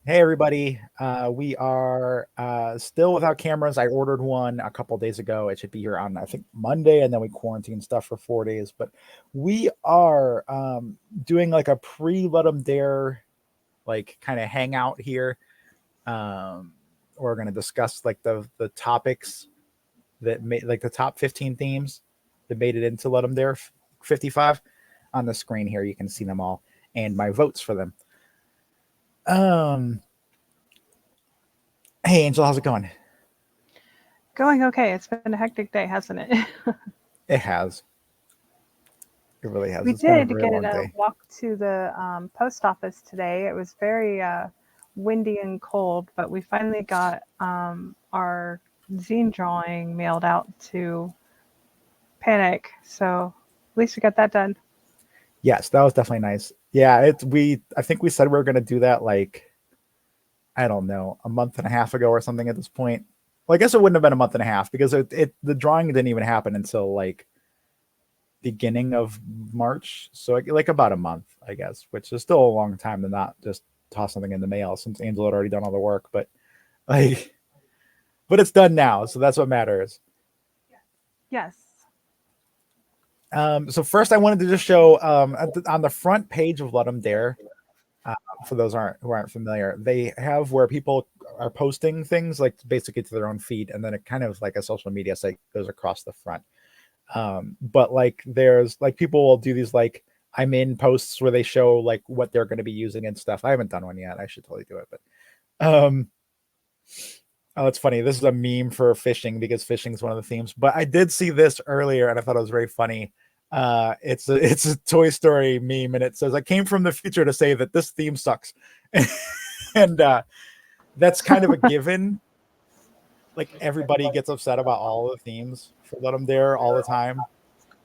Hey everybody, we are still without cameras. I ordered one a couple days ago. It should be here on I think Monday, and then we quarantine stuff for 4 days. But we are doing like a pre Ludum Dare like kind of hangout here. Um, we're going to discuss like the topics that made like the top 15 themes that made it into Ludum Dare 55. On the screen here, you can see them all and my votes for them. Um, hey Angel, how's it going? Going okay. It's been a hectic day, hasn't it? It has. It really has. We It's been a did very get long a day. walk to the post office today. It was very windy and cold, but we finally got our zine drawing mailed out to Panic. So at least we got that done. Yes, that was definitely nice. Yeah, I think we said we were gonna do that like I don't know, a month and a half ago or something at this point. Well, I guess it wouldn't have been a month and a half because it the drawing didn't even happen until like beginning of March. So like about a month, I guess, which is still a long time to not just toss something in the mail since Angel had already done all the work. But like but it's done now, so that's what matters. Yes. So first, I wanted to just show on the front page of Let 'Em Dare. For those who aren't familiar, they have where people are posting things like basically to their own feed, and then it kind of like a social media site goes across the front. But like there's like people will do these like I'm in posts where they show like what they're going to be using and stuff. I haven't done one yet. I should totally do it, but um, oh, it's funny. This is a meme for fishing because fishing is one of the themes. But I did see this earlier and I thought it was very funny. It's a Toy Story meme and it says I came from the future to say that this theme sucks, and that's kind of a given. Like everybody gets upset about all the themes for Let 'Em Dare all the time,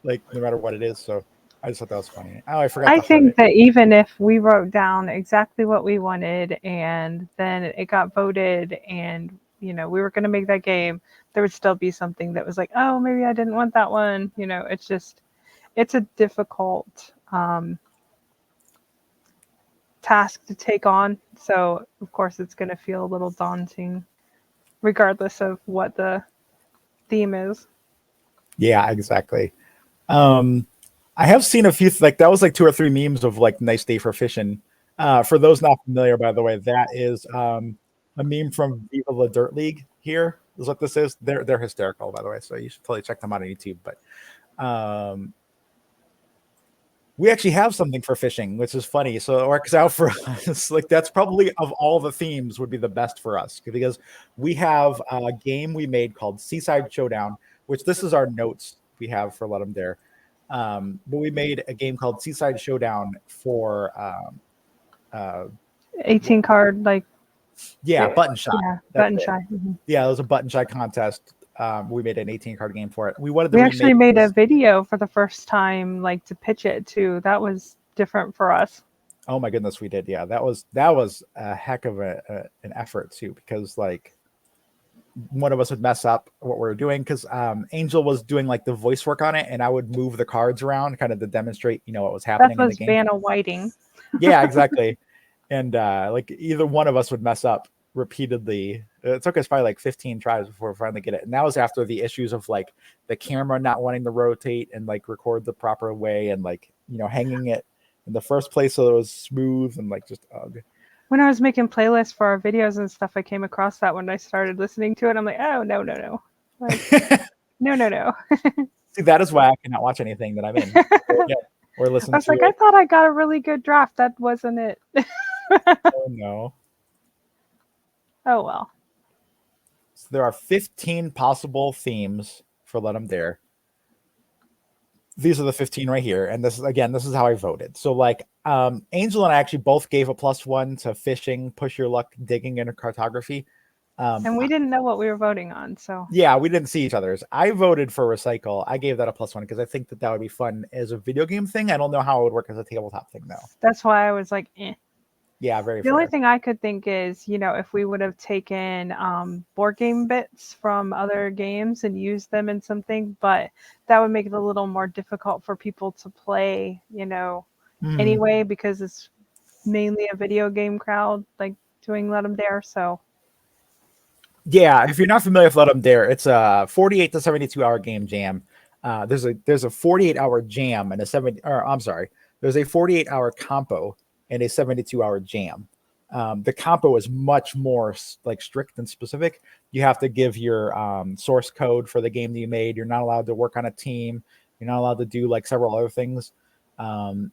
like no matter what it is. So I just thought that was funny. Oh, I forgot I to heart think it. that even if we wrote down exactly what we wanted and then it got voted and we were going to make that game, there would still be something that was like, oh, maybe I didn't want that one. It's just it's a difficult task to take on. So of course it's going to feel a little daunting, regardless of what the theme is. Yeah, exactly. Um, I have seen a few like that was like two or three memes of like nice day for fishing. For those not familiar, by the way, that is a meme from Viva La Dirt League. Here is what this is. They're hysterical, by the way. So you should totally check them out on YouTube. But um, we actually have something for fishing, which is funny. So it works out for us. Like that's probably of all the themes would be the best for us because we have a game we made called Seaside Showdown, which this is our notes we have for Let 'Em Dare. But we made a game called Seaside Showdown for uh, 18 card, like, yeah, Button Shy. yeah, That's button it. shy. Mhm. Yeah, it was a Button Shy contest. We made an 18 card game for it. We wanted to We actually remake made a this. video for the first time, like to pitch it too. That was different for us. Oh my goodness, we did. Yeah, that was a heck of an effort too because like one of us would mess up what we are doing because Angel was doing like the voice work on it, and I would move the cards around kind of to demonstrate, what was That happening in the was game. Vanna Whiting. Yeah, exactly. And like either one of us would mess up repeatedly. It took us probably like 15 tries before we finally get it. And that was after the issues of like the camera not wanting to rotate and like record the proper way and like, hanging it in the first place so it was smooth and like just ugh. When I was making playlists for our videos and stuff, I came across that when I started listening to it. I'm like, oh, no, no, no. Like, no, no, no. See, that is why I cannot watch anything that I'm in. Yeah. Or I listen was to like, I it. thought I got a really good draft. That wasn't it. Oh no. Oh, well. So there are 15 possible themes for Let 'Em Dare. These are the 15 right here. And this is how I voted. So like Angel and I actually both gave a +1 to fishing, push your luck, digging, and cartography. And we didn't know what we were voting on. So Yeah, we didn't see each other's. I voted for recycle. I gave that a +1 because I think that that would be fun as a video game thing. I don't know how it would work as a tabletop thing though. that's why I was like, eh. Yeah, very The only fair. thing I could think is, if we would have taken board game bits from other games and used them in something, but that would make it a little more difficult for people to play, Hmm. anyway, because it's mainly a video game crowd. Like, doing Ludum Dare. So Yeah, if you're not familiar with Ludum Dare, it's a 48 to 72 hour game jam. There's a 48-hour jam and a 70 or I'm sorry, there's a 48-hour compo and a 72-hour jam. The compo is much more like strict and specific. You have to give your source code for the game that you made. You're not allowed to work on a team. You're not allowed to do like several other things. Um,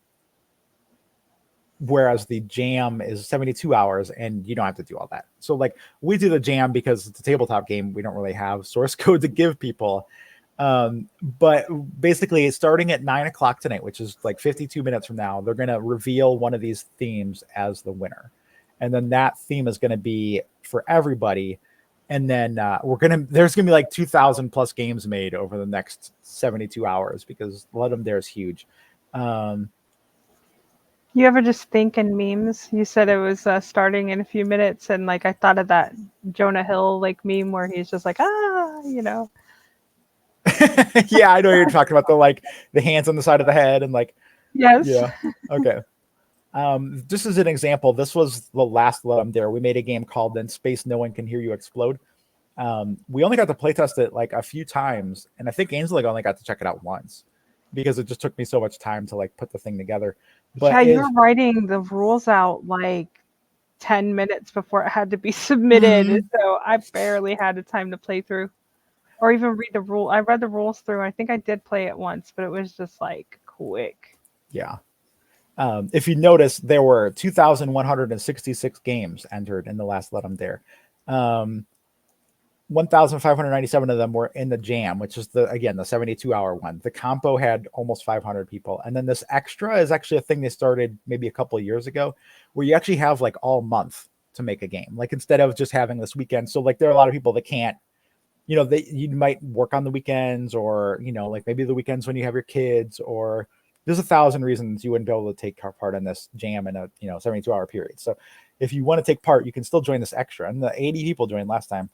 Whereas the jam is 72 hours and you don't have to do all that. So like we do the jam because it's a tabletop game. We don't really have source code to give people. But basically starting at 9 o'clock tonight, which is like 52 minutes from now, they're going to reveal one of these themes as the winner. And then that theme is going to be for everybody. And then there's going to be like 2,000 plus games made over the next 72 hours because Ludum Dare is huge. you ever just think in memes? You said it was starting in a few minutes, and like I thought of that Jonah Hill like meme where he's just like you know. Yeah, I know you're talking about the hands on the side of the head and like, Yes. yeah. Okay. Just as an example, this was the last Ludum Dare. We made a game called In Space No One Can Hear You Explode. We only got to playtest it like a few times, and I think Ainsley only got to check it out once because it just took me so much time to like put the thing together. Yeah, But you were writing the rules out like 10 minutes before it had to be submitted. So I barely had the time to play through or even read the rule. I read the rules through. I think I did play it once, but it was just like quick. Yeah. If you notice, there were 2,166 games entered in the last Ludum Dare. 1,597 of them were in the jam, which is the 72-hour one. The compo had almost 500 people, and then this extra is actually a thing they started maybe a couple of years ago, where you actually have like all month to make a game, like instead of just having this weekend. So like there are a lot of people that can't, you might work on the weekends, or like maybe the weekends when you have your kids, or there's 1,000 reasons you wouldn't be able to take part in this jam in a 72-hour period. So if you want to take part, you can still join this extra, and the 80 people joined last time.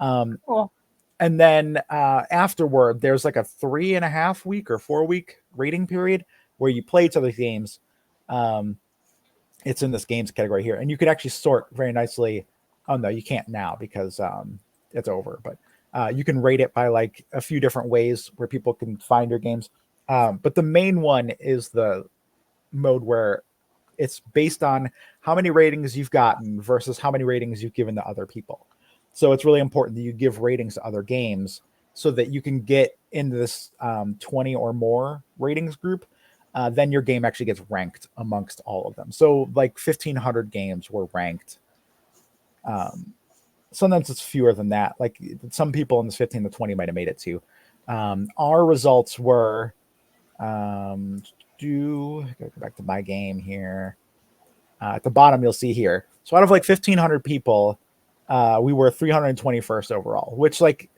Cool. And then afterward, there's like a 3.5 week or 4 week rating period where you play each other's games. It's in this games category here, and you can actually sort very nicely. Oh no, you can't now because it's over. But you can rate it by like a few different ways where people can find your games. But the main one is the mode where it's based on how many ratings you've gotten versus how many ratings you've given to other people. So it's really important that you give ratings to other games so that you can get into this 20 or more ratings group. Then your game actually gets ranked amongst all of them. So like 1,500 games were ranked. Sometimes it's fewer than that. Like some people in this 15 to 20 might have made it to. Our results were, go back to my game here. At the bottom, you'll see here. So out of like 1,500 people, we were 321st overall, which like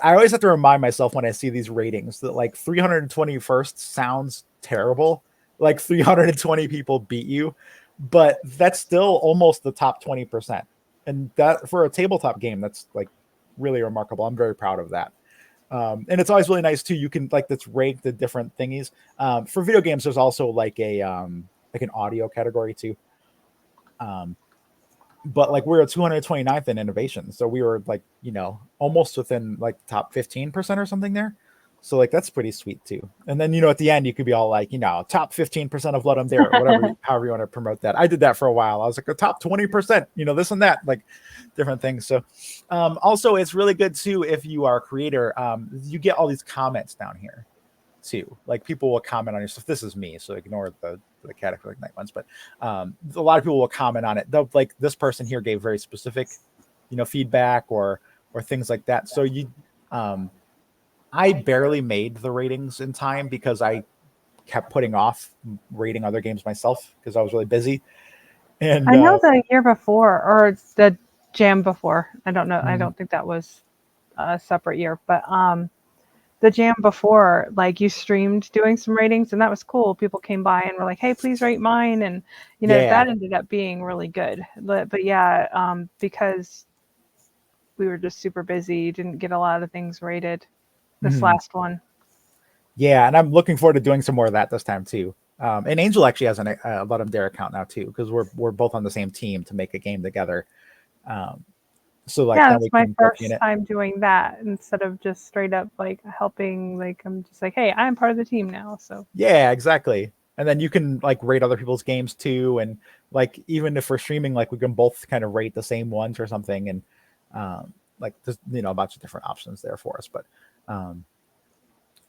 I always have to remind myself when I see these ratings that like 321st sounds terrible. Like 320 people beat you, but that's still almost the top 20%. And that for a tabletop game, that's like really remarkable. I'm very proud of that. And it's always really nice too. You can like that's ranked the different thingies. For video games, there's also like an audio category too. But like we're at 229th in innovation, so we were like almost within like top 15% or something there. So like that's pretty sweet too. And then at the end you could be all like top 15% of Ludum Dare or whatever, however you want to promote that. I did that for a while. I was like a top 20%, this and that, like different things. So also it's really good too if you are a creator. You get all these comments down here too. Like people will comment on your stuff. This is me, so ignore the Cataclysmic Night ones. But a lot of people will comment on it. They'll, like this person here gave very specific, feedback or things like that. So I barely made the ratings in time because I kept putting off rating other games myself because I was really busy. And I know the year before or the jam before. I don't know. I don't think that was a separate year, but the jam before, like you streamed doing some ratings and that was cool. People came by and were like, hey, please rate mine. And, that ended up being really good. But yeah, because we were just super busy, didn't get a lot of things rated this last one. Yeah. And I'm looking forward to doing some more of that this time too. And Angel actually has a Ludum Dare account now too, because we're both on the same team to make a game together. Um, so like Yeah, then it's we my can both be in first it. time doing that instead of just straight up like helping. Like I'm just like, hey, I'm part of the team now. So Yeah, exactly. And then you can like rate other people's games too, and like even if we're streaming, like we can both kind of rate the same ones or something, and like there's a bunch of different options there for us. But um,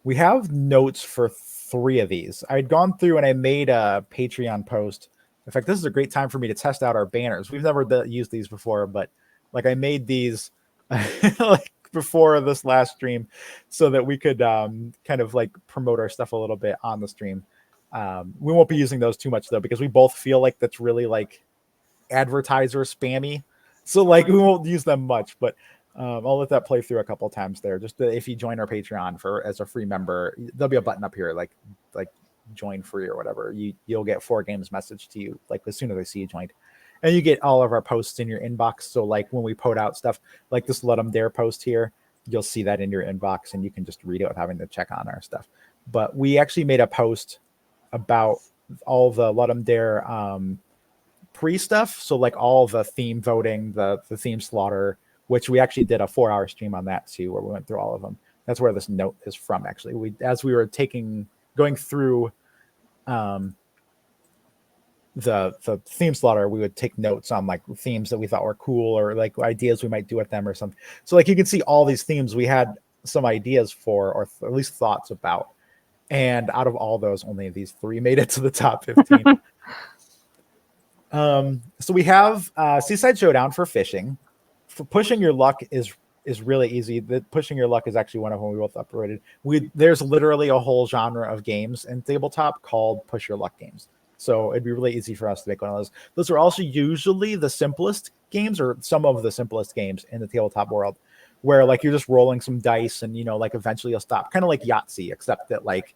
we have notes for three of these. I'd gone through and I made a Patreon post. In fact, this is a great time for me to test out our banners. We've never used these before, but like I made these like before this last stream so that we could kind of like promote our stuff a little bit on the stream. We won't be using those too much though, because we both feel like that's really like advertiser spammy. So like we won't use them much, but I'll let that play through a couple of times there. Just if you join our Patreon for as a free member, there'll be a button up here like join free or whatever. You'll get 4 games message to you like as soon as I see you joined, and you get all of our posts in your inbox. So like when we put out stuff like this Let 'em Dare post here, you'll see that in your inbox, and you can just read it without having to check on our stuff. But we actually made a post about all the Let 'em Dare pre stuff. So like all the theme voting, the theme slaughter, which we actually did a 4-hour stream on that too, where we went through all of them. That's where this note is from. Actually, as we were going through um, the theme slaughter, we would take notes on like themes that we thought were cool or like ideas we might do with them or something. So like you can see all these themes we had some ideas for, or at least thoughts about. And out of all those, only these 3 made it to the top 15. So we have Seaside Showdown for fishing. For pushing your luck is really easy. The pushing your luck is actually one of them we both uploaded. There's literally a whole genre of games in tabletop called push your luck games. So it'd be really easy for us to make one of those. Those are also usually the simplest games, or some of the simplest games in the tabletop world, where like you're just rolling some dice and like eventually you'll stop. Kind of like Yahtzee, except that like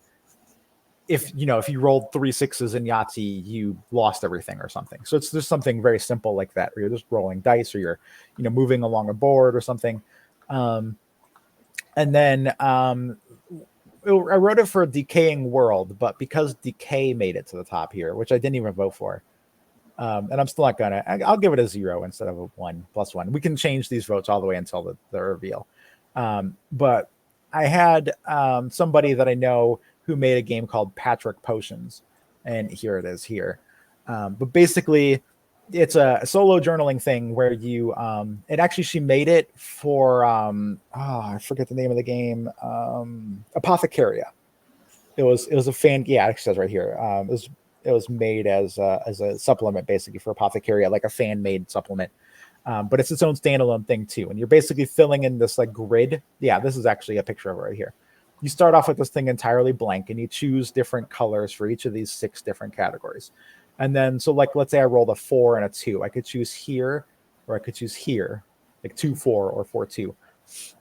if you rolled 3 6s in Yahtzee, you lost everything or something. So it's just something very simple like that, where you're just rolling dice, or you're moving along a board or something. And then I wrote it for Decaying World, but because Decay made it to the top here, which I didn't even vote for, and I'm still not gonna. I'll give it a 0 instead of a 1+1. We can change these votes all the way until the reveal. But I had somebody that I know who made a game called Patrick Potions, and here it is here. But basically, it's a solo journaling thing where you. It actually she made it for I forget the name of the game. Apothecaria. It was a fan. Yeah, it says right here. It was made as a supplement basically for Apothecaria, like a fan made supplement. But it's its own standalone thing too. And you're basically filling in this like grid. Yeah, this is actually a picture of it right here. You start off with this thing entirely blank, and you choose different colors for each of these 6 different categories. And then, so like, let's say I rolled a 4 and a 2. I could choose here, or I could choose here, like 2-4 or 4-2.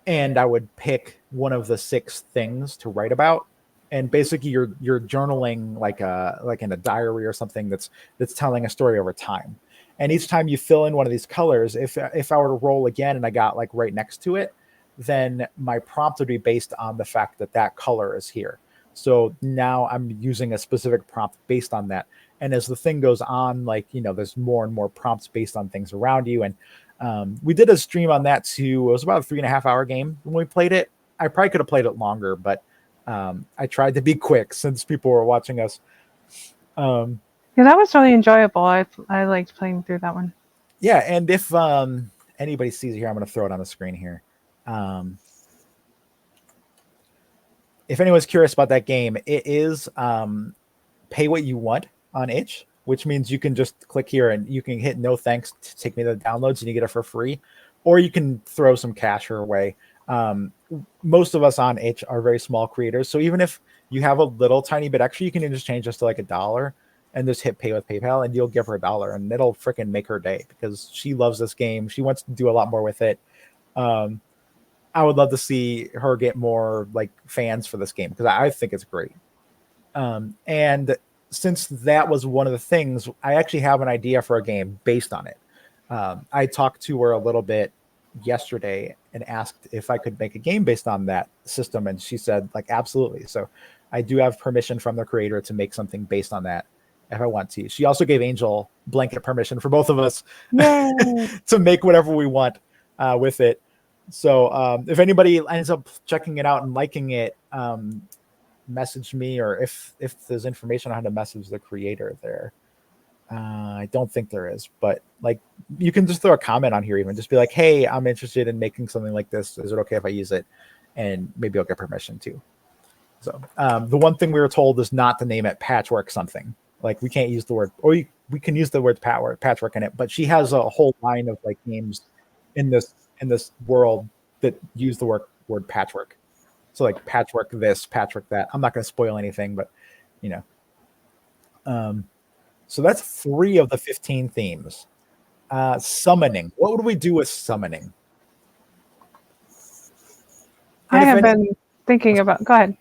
And I would pick one of the 6 things to write about. And basically, you're journaling like in a diary or something that's telling a story over time. And each time you fill in one of these colors, if I were to roll again and I got like right next to it, then my prompt would be based on the fact that that color is here. So now I'm using a specific prompt based on that. And as the thing goes on, like, there's more and more prompts based on things around you. And we did a stream on that too. It was about a 3.5-hour game when we played it. I probably could have played it longer, but I tried to be quick since people were watching us. yeah, that was really enjoyable. I liked playing through that one. Yeah, and if anybody sees it here, I'm going to throw it on the screen here. If anyone's curious about that game, it is pay what you want on itch, which means you can just click here and you can hit no thanks to take me to the downloads and you get it for free, or you can throw some cash her way. Most of us on itch are very small creators, so even if you have a little tiny bit extra, you can just change this to like $1 and just hit pay with PayPal, and you'll give her $1, and it'll freaking make her day because she loves this game. She wants to do a lot more with it. I would love to see her get more like fans for this game because I think it's great. And since that was one of the things, I actually have an idea for a game based on it. I talked to her a little bit yesterday and asked if I could make a game based on that system, and she said like absolutely. So I do have permission from the creator to make something based on that if I want to. She also gave Angel blanket permission for both of us Yay! to make whatever we want with it. So if anybody ends up checking it out and liking it, message me, or if there's information on how to message the creator there. I don't think there is, but like you can just throw a comment on here, even just be like, "Hey, I'm interested in making something like this. Is it okay if I use it?" And maybe I'll get permission too. So the one thing we were told is not to name it patchwork something. Like we can't use the word, or we can use the word patchwork in it. But she has a whole line of like games in this world that use the word patchwork. So like patchwork this, patchwork that. I'm not going to spoil anything, but you know. So that's 3 of the 15 themes. Summoning. What would we do with summoning? I And have been thinking about. Go ahead.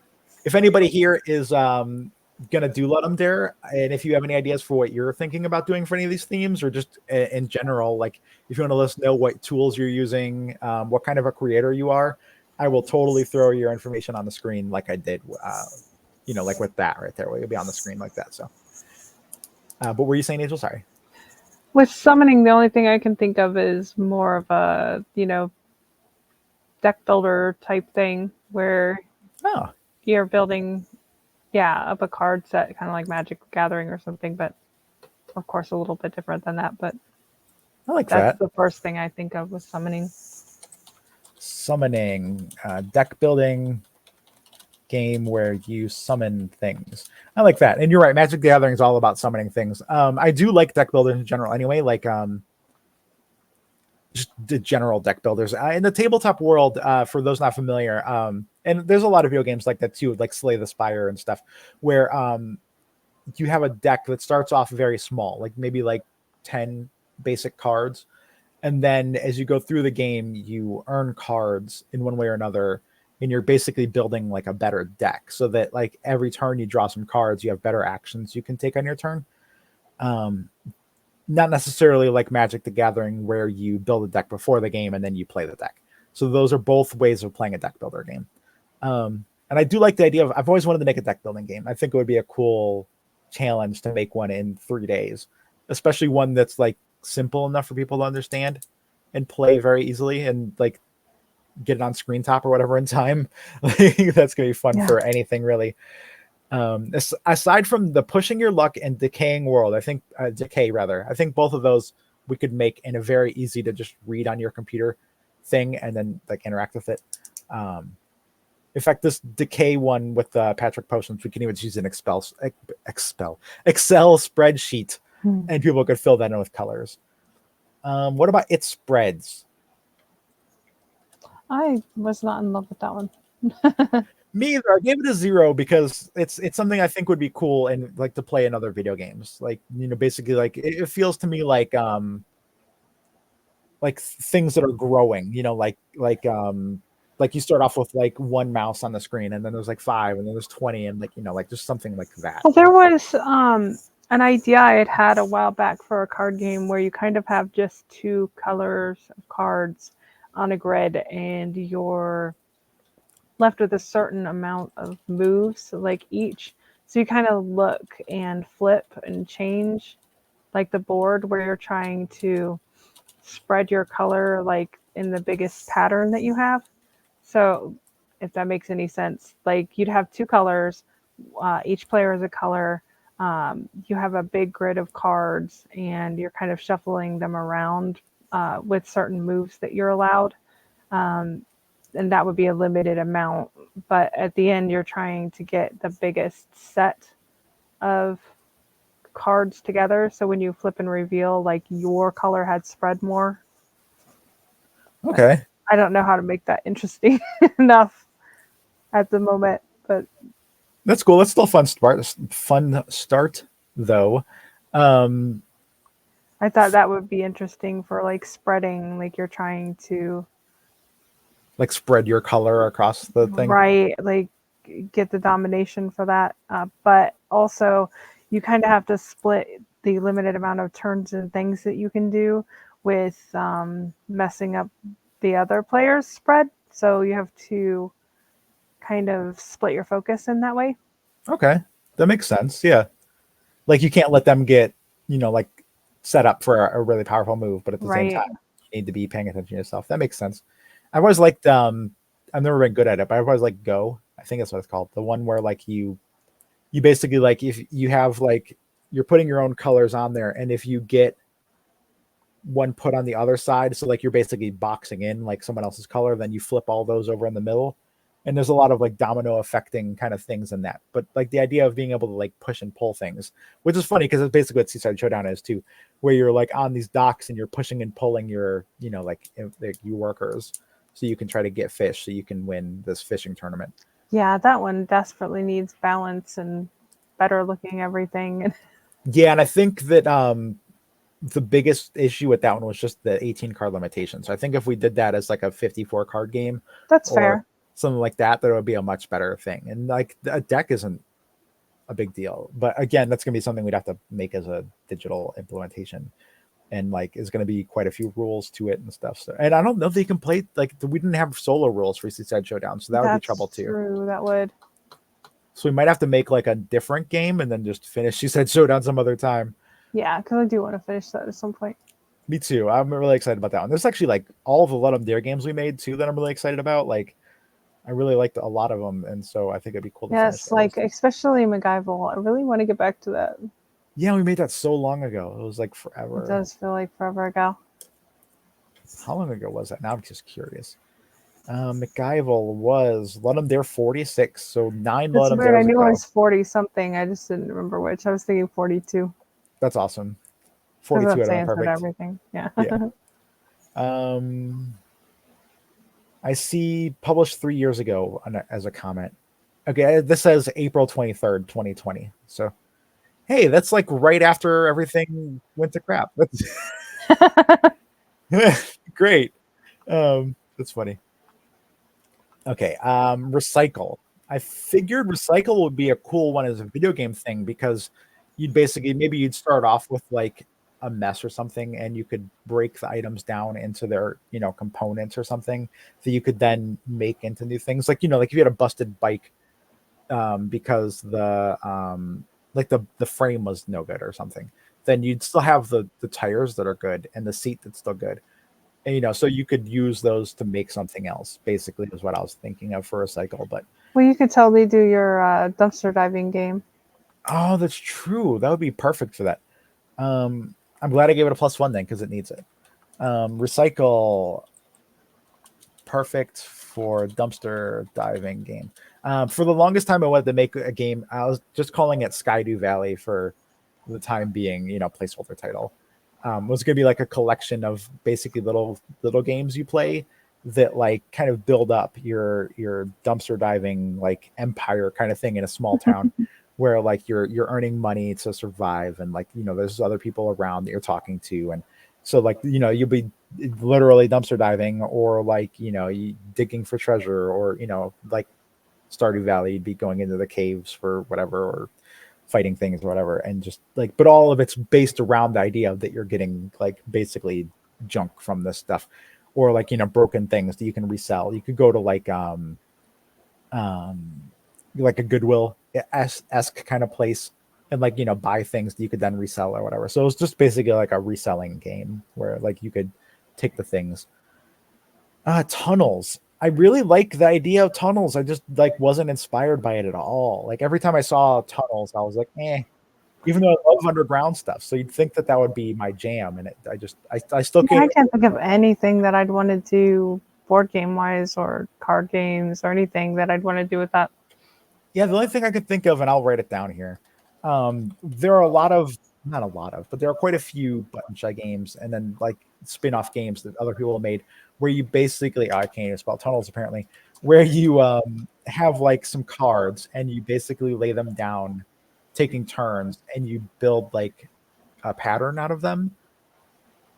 if anybody here is gonna do Ludum Dare, and if you have any ideas for what you're thinking about doing for any of these themes, or just in general, like if you want to let us know what tools you're using, what kind of a creator you are, I will totally throw your information on the screen like I did, like with that right there. We'll be on the screen like that. So, but were you saying, Angel? Sorry. With summoning, the only thing I can think of is more of a, deck builder type thing where Oh, you're building, up a card set, kind of like Magic Gathering or something, but of course a little bit different than that. But I like that's that. the first thing I think of with summoning. Summoning, deck building game where you summon things. I like that. And you're right, Magic the Gathering is all about summoning things. I do like deck builders in general anyway, like just the general deck builders. In the tabletop world, for those not familiar, and there's a lot of video games like that too, like Slay the Spire and stuff, where you have a deck that starts off very small, like maybe like 10 basic cards. And then as you go through the game, you earn cards in one way or another, and you're basically building like a better deck so that like every turn you draw some cards, you have better actions you can take on your turn. Um, Not necessarily like Magic the Gathering where you build a deck before the game and then you play the deck. So those are both ways of playing a deck builder game. And I do like the idea of, I've always wanted to make a deck building game. I think it would be a cool challenge to make one in 3 days, especially one that's like simple enough for people to understand and play very easily and like get it on screen top or whatever in time. That's gonna be fun Yeah. for anything really. Aside from the pushing your luck and decaying world, I think decay rather, I think both of those we could make in a very easy to just read on your computer thing and then like interact with it. In fact, this decay one with Patrick Potions, we can even use an Excel spreadsheet, and people could fill that in with colors. What about it spreads? I was not in love with that one. Me either. I gave it a 0 because it's something I think would be cool and like to play in other video games. Like basically like it feels to me like things that are growing. Like you start off with like one mouse on the screen, and then there's like 5, and then there's 20, and like just something like that. Well, there was an idea I had a while back for a card game where you kind of have just 2 colors of cards on a grid, and you're left with a certain amount of moves, like each. So you kind of look and flip and change, like the board where you're trying to spread your color, like in the biggest pattern that you have. So, if that makes any sense, like you'd have 2 colors, each player is a color. You have a big grid of cards, and you're kind of shuffling them around with certain moves that you're allowed. Um, and that would be a limited amount. But at the end, you're trying to get the biggest set of cards together. So when you flip and reveal, like your color had spread more. Okay, I don't know how to make that interesting enough at the moment, but that's cool. That's still fun start. Fun start though. Um, I thought that would be interesting for like spreading, like you're trying to like spread your color across the thing. write, like get the domination for that. But also, you kind of have to split the limited amount of turns and things that you can do with messing up the other player's spread. So you have to kind of split your focus in that way. Okay, that makes sense. Yeah, like you can't let them get like set up for a really powerful move, but at the same time, Right. you need to be paying attention to yourself. That makes sense. I've always liked. I've never been good at it, but I've always liked Go. I think that's what it's called. The one where like you basically like if you have like you're putting your own colors on there, and if you get one put on the other side, so like you're basically boxing in like someone else's color, then you flip all those over in the middle. And there's a lot of like domino affecting kind of things in that. But like the idea of being able to like push and pull things, which is funny because it's basically what Seaside Showdown is too, where you're like on these docks and you're pushing and pulling your, like your workers so you can try to get fish so you can win this fishing tournament. Yeah, that one desperately needs balance and better looking everything. Yeah, and I think that the biggest issue with that one was just the 18 card limitation. So I think if we did that as like a 54 card game That's or fair. something like that, that would be a much better thing. And like a deck isn't a big deal, but again, that's gonna be something we'd have to make as a digital implementation, and like is gonna be quite a few rules to it and stuff. So, and I don't know if they can play like we didn't have solo rules for Seaside Showdown, so that would be trouble That's too. true. That would. So we might have to make like a different game and then just finish Seaside Showdown some other time. Yeah, because I do want to finish that at some point. Me too. I'm really excited about that one. There's actually like all of the Ludum Dare games we made too that I'm really excited about. Like I really liked a lot of them, and so I think it'd be cool to finish Yes, those. like especially MacGyver. I really want to get back to that. Yeah, we made that so long ago. It was like It forever. does feel like forever ago. How long ago was that? Now I'm just curious. MacGyver was Ludum Dare 46, so 9 It's Ludum weird. I Dares knew I ago. was 40 something. I just didn't remember which. I was thinking 42 That's awesome. because 42 that's out the of answer to perfect. everything. Yeah. Yeah. Um, I see published 3 years ago as a comment. Okay, this says April 23rd, 2020. So, hey, that's like right after everything went to crap. That's great. That's funny. Okay, recycle. I figured recycle would be a cool one as a video game thing because you'd basically maybe you'd start off with like a mess or something, and you could break the items down into their components or something that you could then make into new things. Like like if you had a busted bike because the frame was no good or something, then you'd still have the tires that are good and the seat that's still good. And, so you could use those to make something else. Basically, is what I was thinking of for a cycle. But Well, you could totally do your dumpster diving game. oh, that's true. That would be perfect for that. I'm glad I gave it a +1 then because it needs it. Recycle, perfect for dumpster diving game. For the longest time, I wanted to make a game. I was just calling it Skydew Valley for the time being. Placeholder title. It was going to be like a collection of basically little games you play that like kind of build up your dumpster diving like empire kind of thing in a small town where like you're earning money to survive, and like there's other people around that you're talking to, and so like you'll be literally dumpster diving, or like you digging for treasure, or like Stardew Valley, you'd be going into the caves for whatever, or fighting things or whatever, and just like, but all of it's based around the idea that you're getting like basically junk from this stuff, or like broken things that you can resell. You could go to um like a Goodwill esque kind of place and like buy things that you could then resell or whatever. So it was just basically like a reselling game where like you could take the things. Tunnels. I really like the idea of tunnels. I just like wasn't inspired by it at all. Like every time I saw tunnels, I was like, eh. Even though I love underground stuff, so you'd think that that would be my jam, and I still Yeah, can't. I can't think of anything that I'd want to do board game wise or card games or anything that I'd want to do with that. Yeah, the only thing I could think of, and I'll write it down here. There are a lot of, not a lot of, but there are quite a few button shy games, and then like spin-off games that other people have made, where you basically, I can't even spell tunnels apparently, where you have like some cards and you basically lay them down, taking turns, and you build like a pattern out of them.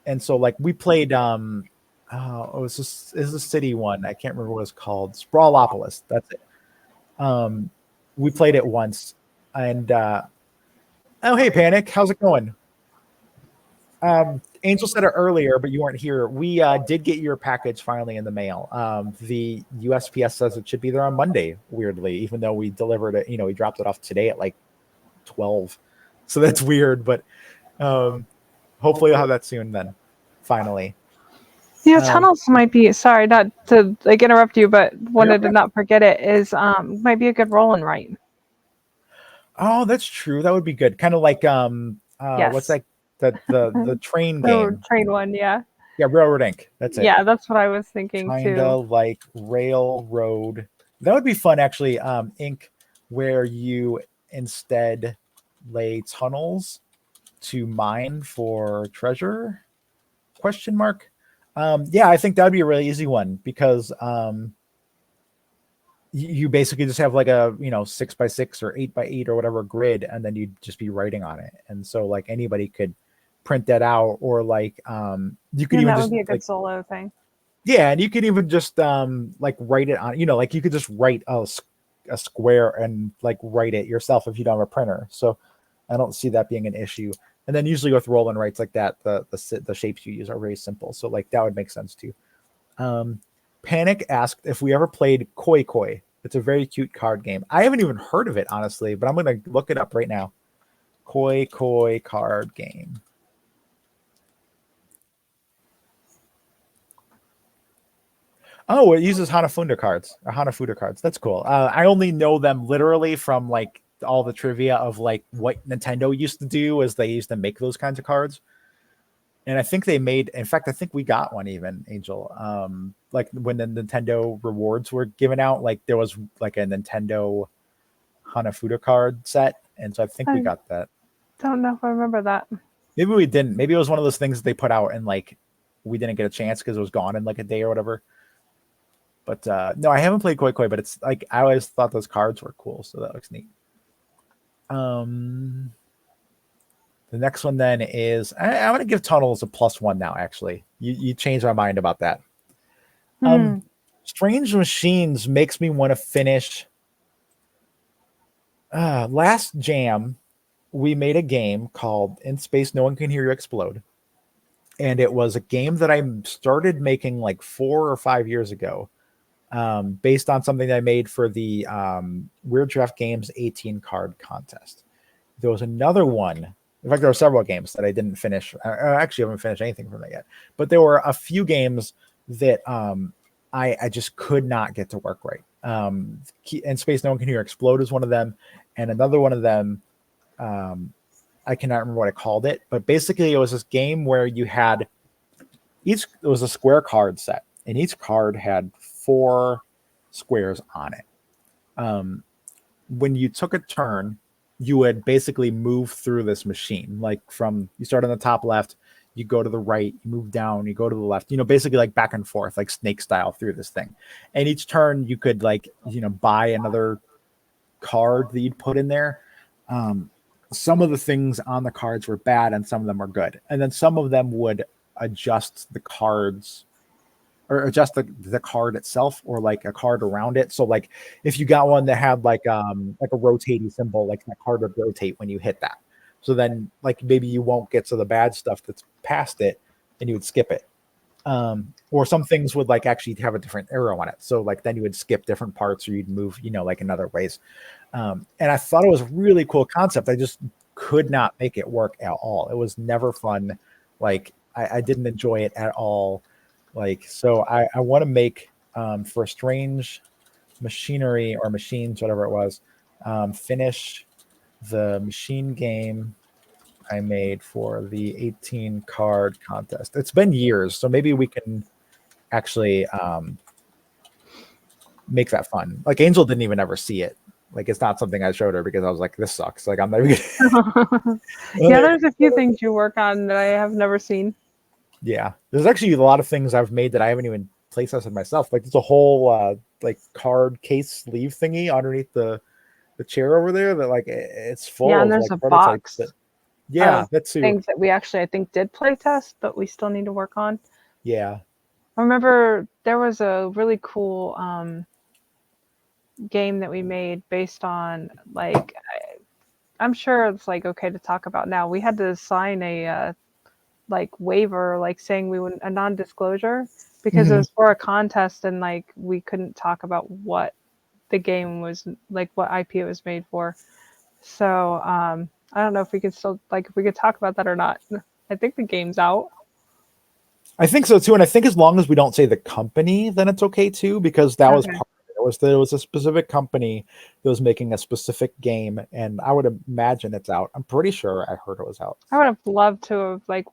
And so like we played oh, it's a city one. I can't remember what it's called. Sprawlopolis. That's it. Um, we played it once, and oh hey Panic, how's it going? Angel said it earlier, but you weren't here. We did get your package finally in the mail. The USPS says it should be there on Monday. Weirdly, even though we delivered it, we dropped it off today at like 12. So that's weird, but hopefully you'll have that soon. Then finally, Yeah, um, tunnels might be. Sorry, not to like interrupt you, but you're wanted to okay. not forget it. Is might be a good roll and write. Oh, that's true. That would be good. Kind of like what's Yes, that? The train the game. train one. Yeah, Yeah, Railroad Ink. That's it. yeah, that's what I was thinking Kinda too. like railroad. That would be fun, actually. Ink, where you instead lay tunnels to mine for treasure? Question mark. Yeah, I think that'd be a really easy one because you basically just have like a 6x6 or 8x8 or whatever grid, and then you'd just be writing on it. And so like anybody could print that out, or like you could And even that would just be a good like solo thing. yeah, and you could even just like write it on, like you could just write a square and like write it yourself if you don't have a printer. So I don't see that being an issue. And then usually with roll and writes like that, the shapes you use are very simple. So like that would make sense too. Um, Panic asked if we ever played Koi Koi. It's a very cute card game. I haven't even heard of it honestly, but I'm gonna look it up right now. Koi Koi card game. Oh, it uses Hanafuda cards or Hanafuda cards. That's cool. I only know them literally from like all the trivia of like what Nintendo used to do, as they used to make those kinds of cards. And I think they made, in fact, I think we got one even, Angel. Like when the Nintendo rewards were given out, like there was like a Nintendo Hanafuda card set. And so I think we I got that. don't know if I remember that. Maybe we didn't. Maybe it was one of those things that they put out and like we didn't get a chance because it was gone in like a day or whatever. But no, I haven't played Koi Koi, but it's like I always thought those cards were cool, so that looks neat. Um, the next one then is I'm going to give Tunnels a +1 now. Actually, you changed my mind about that. Hmm. Strange Machines makes me want to finish. Last jam, we made a game called In Space No One Can Hear You Explode, and it was a game that I started making like 4 or 5 years ago, based on something that I made for the Weird Draft Games 18 card contest. There was another one. In fact, there were several games that I didn't finish. I actually haven't finished anything from that yet. But there were a few games that I just could not get to work right. In Space No One Can Hear Explode is one of them. And another one of them, I cannot remember what I called it. But basically, it was this game where you had it was a square card set, and each card had 4 squares on it. When you took a turn, you would basically move through this machine. Like you start on the top left, you go to the right, you move down, you go to the left, basically like back and forth, like snake style through this thing. And each turn you could like, buy another card that you'd put in there. Some of the things on the cards were bad and some of them were good. And then some of them would adjust the cards or adjust the card itself or like a card around it. So like if you got one that had like a rotating symbol, like that card would rotate when you hit that. So then like maybe you won't get to the bad stuff that's past it and you would skip it. Or some things would like actually have a different arrow on it. So like then you would skip different parts or you'd move, like in other ways. And I thought it was a really cool concept. I just could not make it work at all. It was never fun. Like I didn't enjoy it at all. Like, so I want to make for Strange Machinery or Machines, whatever it was, finish the machine game I made for the 18 card contest. It's been years, so maybe we can actually make that fun. Like Angel didn't even ever see it. Like it's not something I showed her because I was like, this sucks. Like I'm never gonna Yeah, there's a few things you work on that I have never seen. Yeah. There's actually a lot of things I've made that I haven't even play tested myself. Like there's a whole like card case sleeve thingy underneath the chair over there that like it's Yeah, full and of there's like a prototypes that box yeah, of that too. things that we actually I think did play test, but we still need to work on. Yeah. I remember there was a really cool game that we made based on I'm sure it's like okay to talk about now. We had to assign a like waiver, like saying we wouldn't, a non-disclosure, because it Mhm. was for a contest and like we couldn't talk about what the game was, like what IP it was made for. So I don't know if we could still, like, if we could talk about that or not. I think the game's out. I think so too, and I think as long as we don't say the company, then it's okay too, because that was Okay. part of it. There was a specific company that was making a specific game, and I would imagine it's out. I'm pretty sure I heard it was out. I would have loved to have like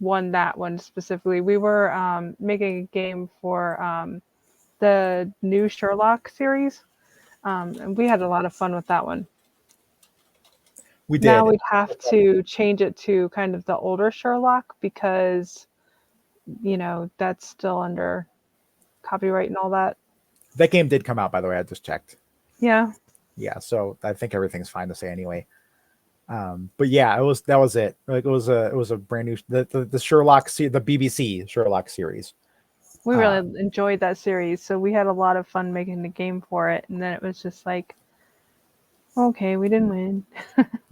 won that one specifically. We were making a game for the new Sherlock series, and we had a lot of fun with that one. We Now did. we'd have to change it to kind of the older Sherlock because, that's still under copyright and all that. That game did come out, by the way. I just checked. Yeah. Yeah, so I think everything's fine to say anyway. But yeah, that was it. Like it was a brand new the Sherlock the BBC Sherlock series. We really Uh, enjoyed that series, so we had a lot of fun making the game for it. And then it was just like, okay, we didn't win.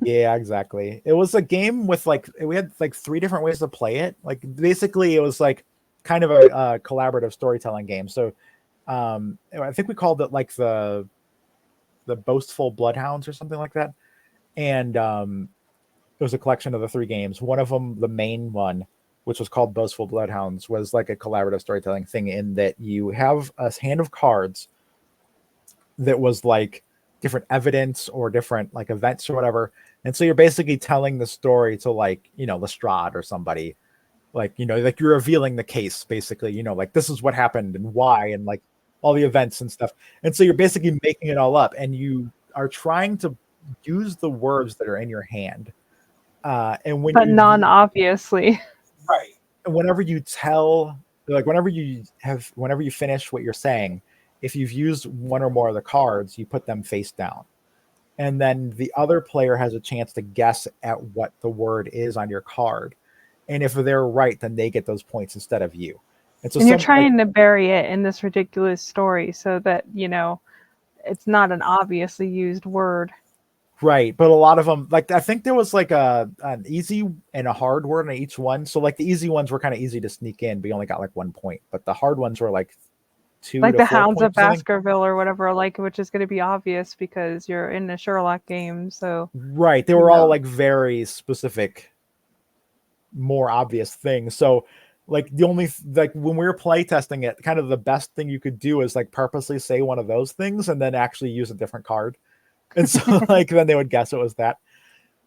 yeah, exactly. It was a game with like we had like three different ways to play it. Like basically, it was like kind of a collaborative storytelling game. So I think we called it like the Boastful Bloodhounds or something like that. And it was a collection of the three games. One of them, the main one, which was called Boastful Bloodhounds, was like a collaborative storytelling thing in that you have a hand of cards that was like different evidence or different like events or whatever. And so you're basically telling the story to like, Lestrade or somebody. Like, like you're revealing the case basically, like this is what happened and why and like all the events and stuff. And so you're basically making it all up and you are trying to use the words that are in your hand. And when But non you obviously. right. Whenever you tell, like, whenever you finish what you're saying, if you've used one or more of the cards, you put them face down. And then the other player has a chance to guess at what the word is on your card. And if they're right, then they get those points instead of you. And so And you're some like trying to bury it in this ridiculous story so that, it's not an obviously used word. right, but a lot of them like I think there was like an easy and a hard word in each one. So like the easy ones were kind of easy to sneak in, but you only got like 1 point. But the hard ones were like two Like to the four Hounds of points or something. Baskerville or whatever, like, which is going to be obvious because you're in a Sherlock game. So, Right. They you were all know, like very specific, more obvious things. So like the only like when we were play testing it, kind of the best thing you could do is like purposely say one of those things and then actually use a different card. And so like then they would guess it was that.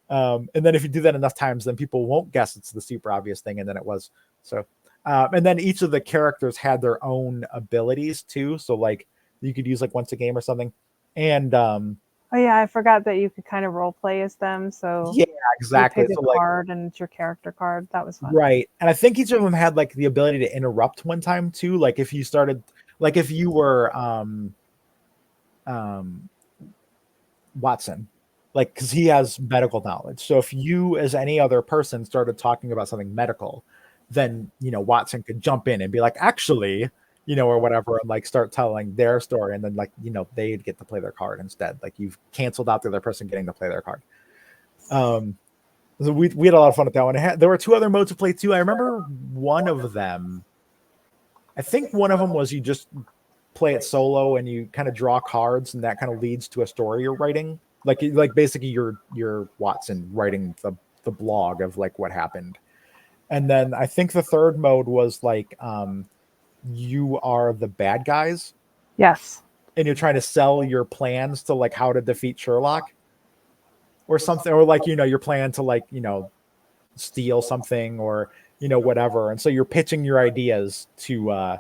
And then if you do that enough times, then people won't guess it's the super obvious thing, and then it was. So and then each of the characters had their own abilities too. So like you could use like once a game or something. And oh yeah, I forgot that you could kind of role play as them. So yeah, you exactly. pick a So like card and it's your character card. That was fun. right. And I think each of them had like the ability to interrupt one time too. Like if you started like if you were um Watson, like because he has medical knowledge. So if you as any other person started talking about something medical, then Watson could jump in and be like, actually, or whatever, and like start telling their story, and then like they'd get to play their card instead. Like you've canceled out the other person getting to play their card. Um So we had a lot of fun with that one. There were two other modes to play too. I remember one of them. I think one of them was you just play it solo and you kind of draw cards, and that kind of leads to a story you're writing. Like basically you're Watson writing the blog of like what happened. And then I think the third mode was like you are the bad guys Yes. and you're trying to sell your plans to like how to defeat Sherlock or something, or like your plan to like steal something or whatever, and so you're pitching your ideas to a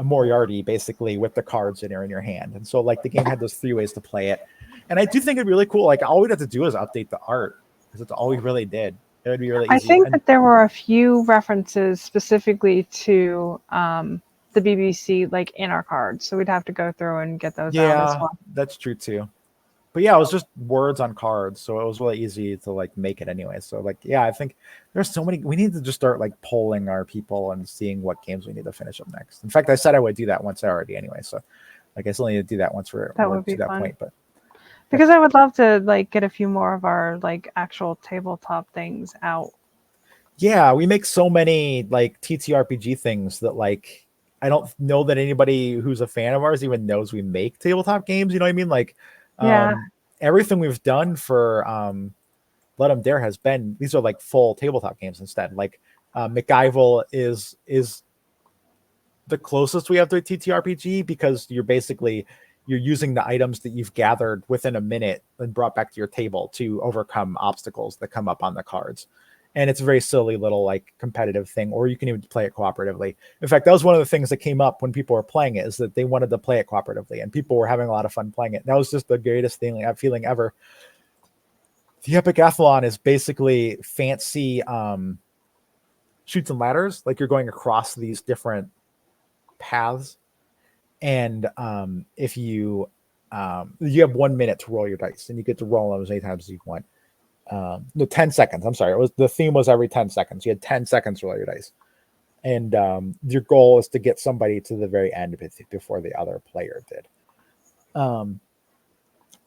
Moriarty basically with the cards that are in your hand. And so like the game had those three ways to play it, and I do think it'd be really cool. Like all we'd have to do is update the art because it's all we really did. It would be really I easy. think And that there were a few references specifically to the BBC, like in our cards. So we'd have to go through and get those out as yeah, well. that's true too. But yeah, it was just words on cards, so it was really easy to like make it anyway. So like, yeah, I think there's so many. We need to just start like polling our people and seeing what games we need to finish up next. In fact, I said I would do that once already anyway. So like, I still need to do that once That we're would be to that fun. point. But yeah, Because I would love to like get a few more of our like actual tabletop things out. Yeah, we make so many like TTRPG things that like I don't know that anybody who's a fan of ours even knows we make tabletop games. You know what I mean? Like Yeah. everything we've done for Ludum Dare has been these are like full tabletop games instead. Like McIval is the closest we have to a TTRPG because you're using the items that you've gathered within a minute and brought back to your table to overcome obstacles that come up on the cards. And it's a very silly little like competitive thing, or you can even play it cooperatively. In fact, that was one of the things that came up when people were playing it is that they wanted to play it cooperatively, and people were having a lot of fun playing it. That was just the greatest feeling ever. The Epic Athlon is basically fancy shoots and ladders, like you're going across these different paths, and if you have 1 minute to roll your dice, and you get to roll them as many times as you want. No, 10 seconds. I'm sorry. The theme was every 10 seconds. You had 10 seconds to roll your dice, and your goal is to get somebody to the very end before the other player did.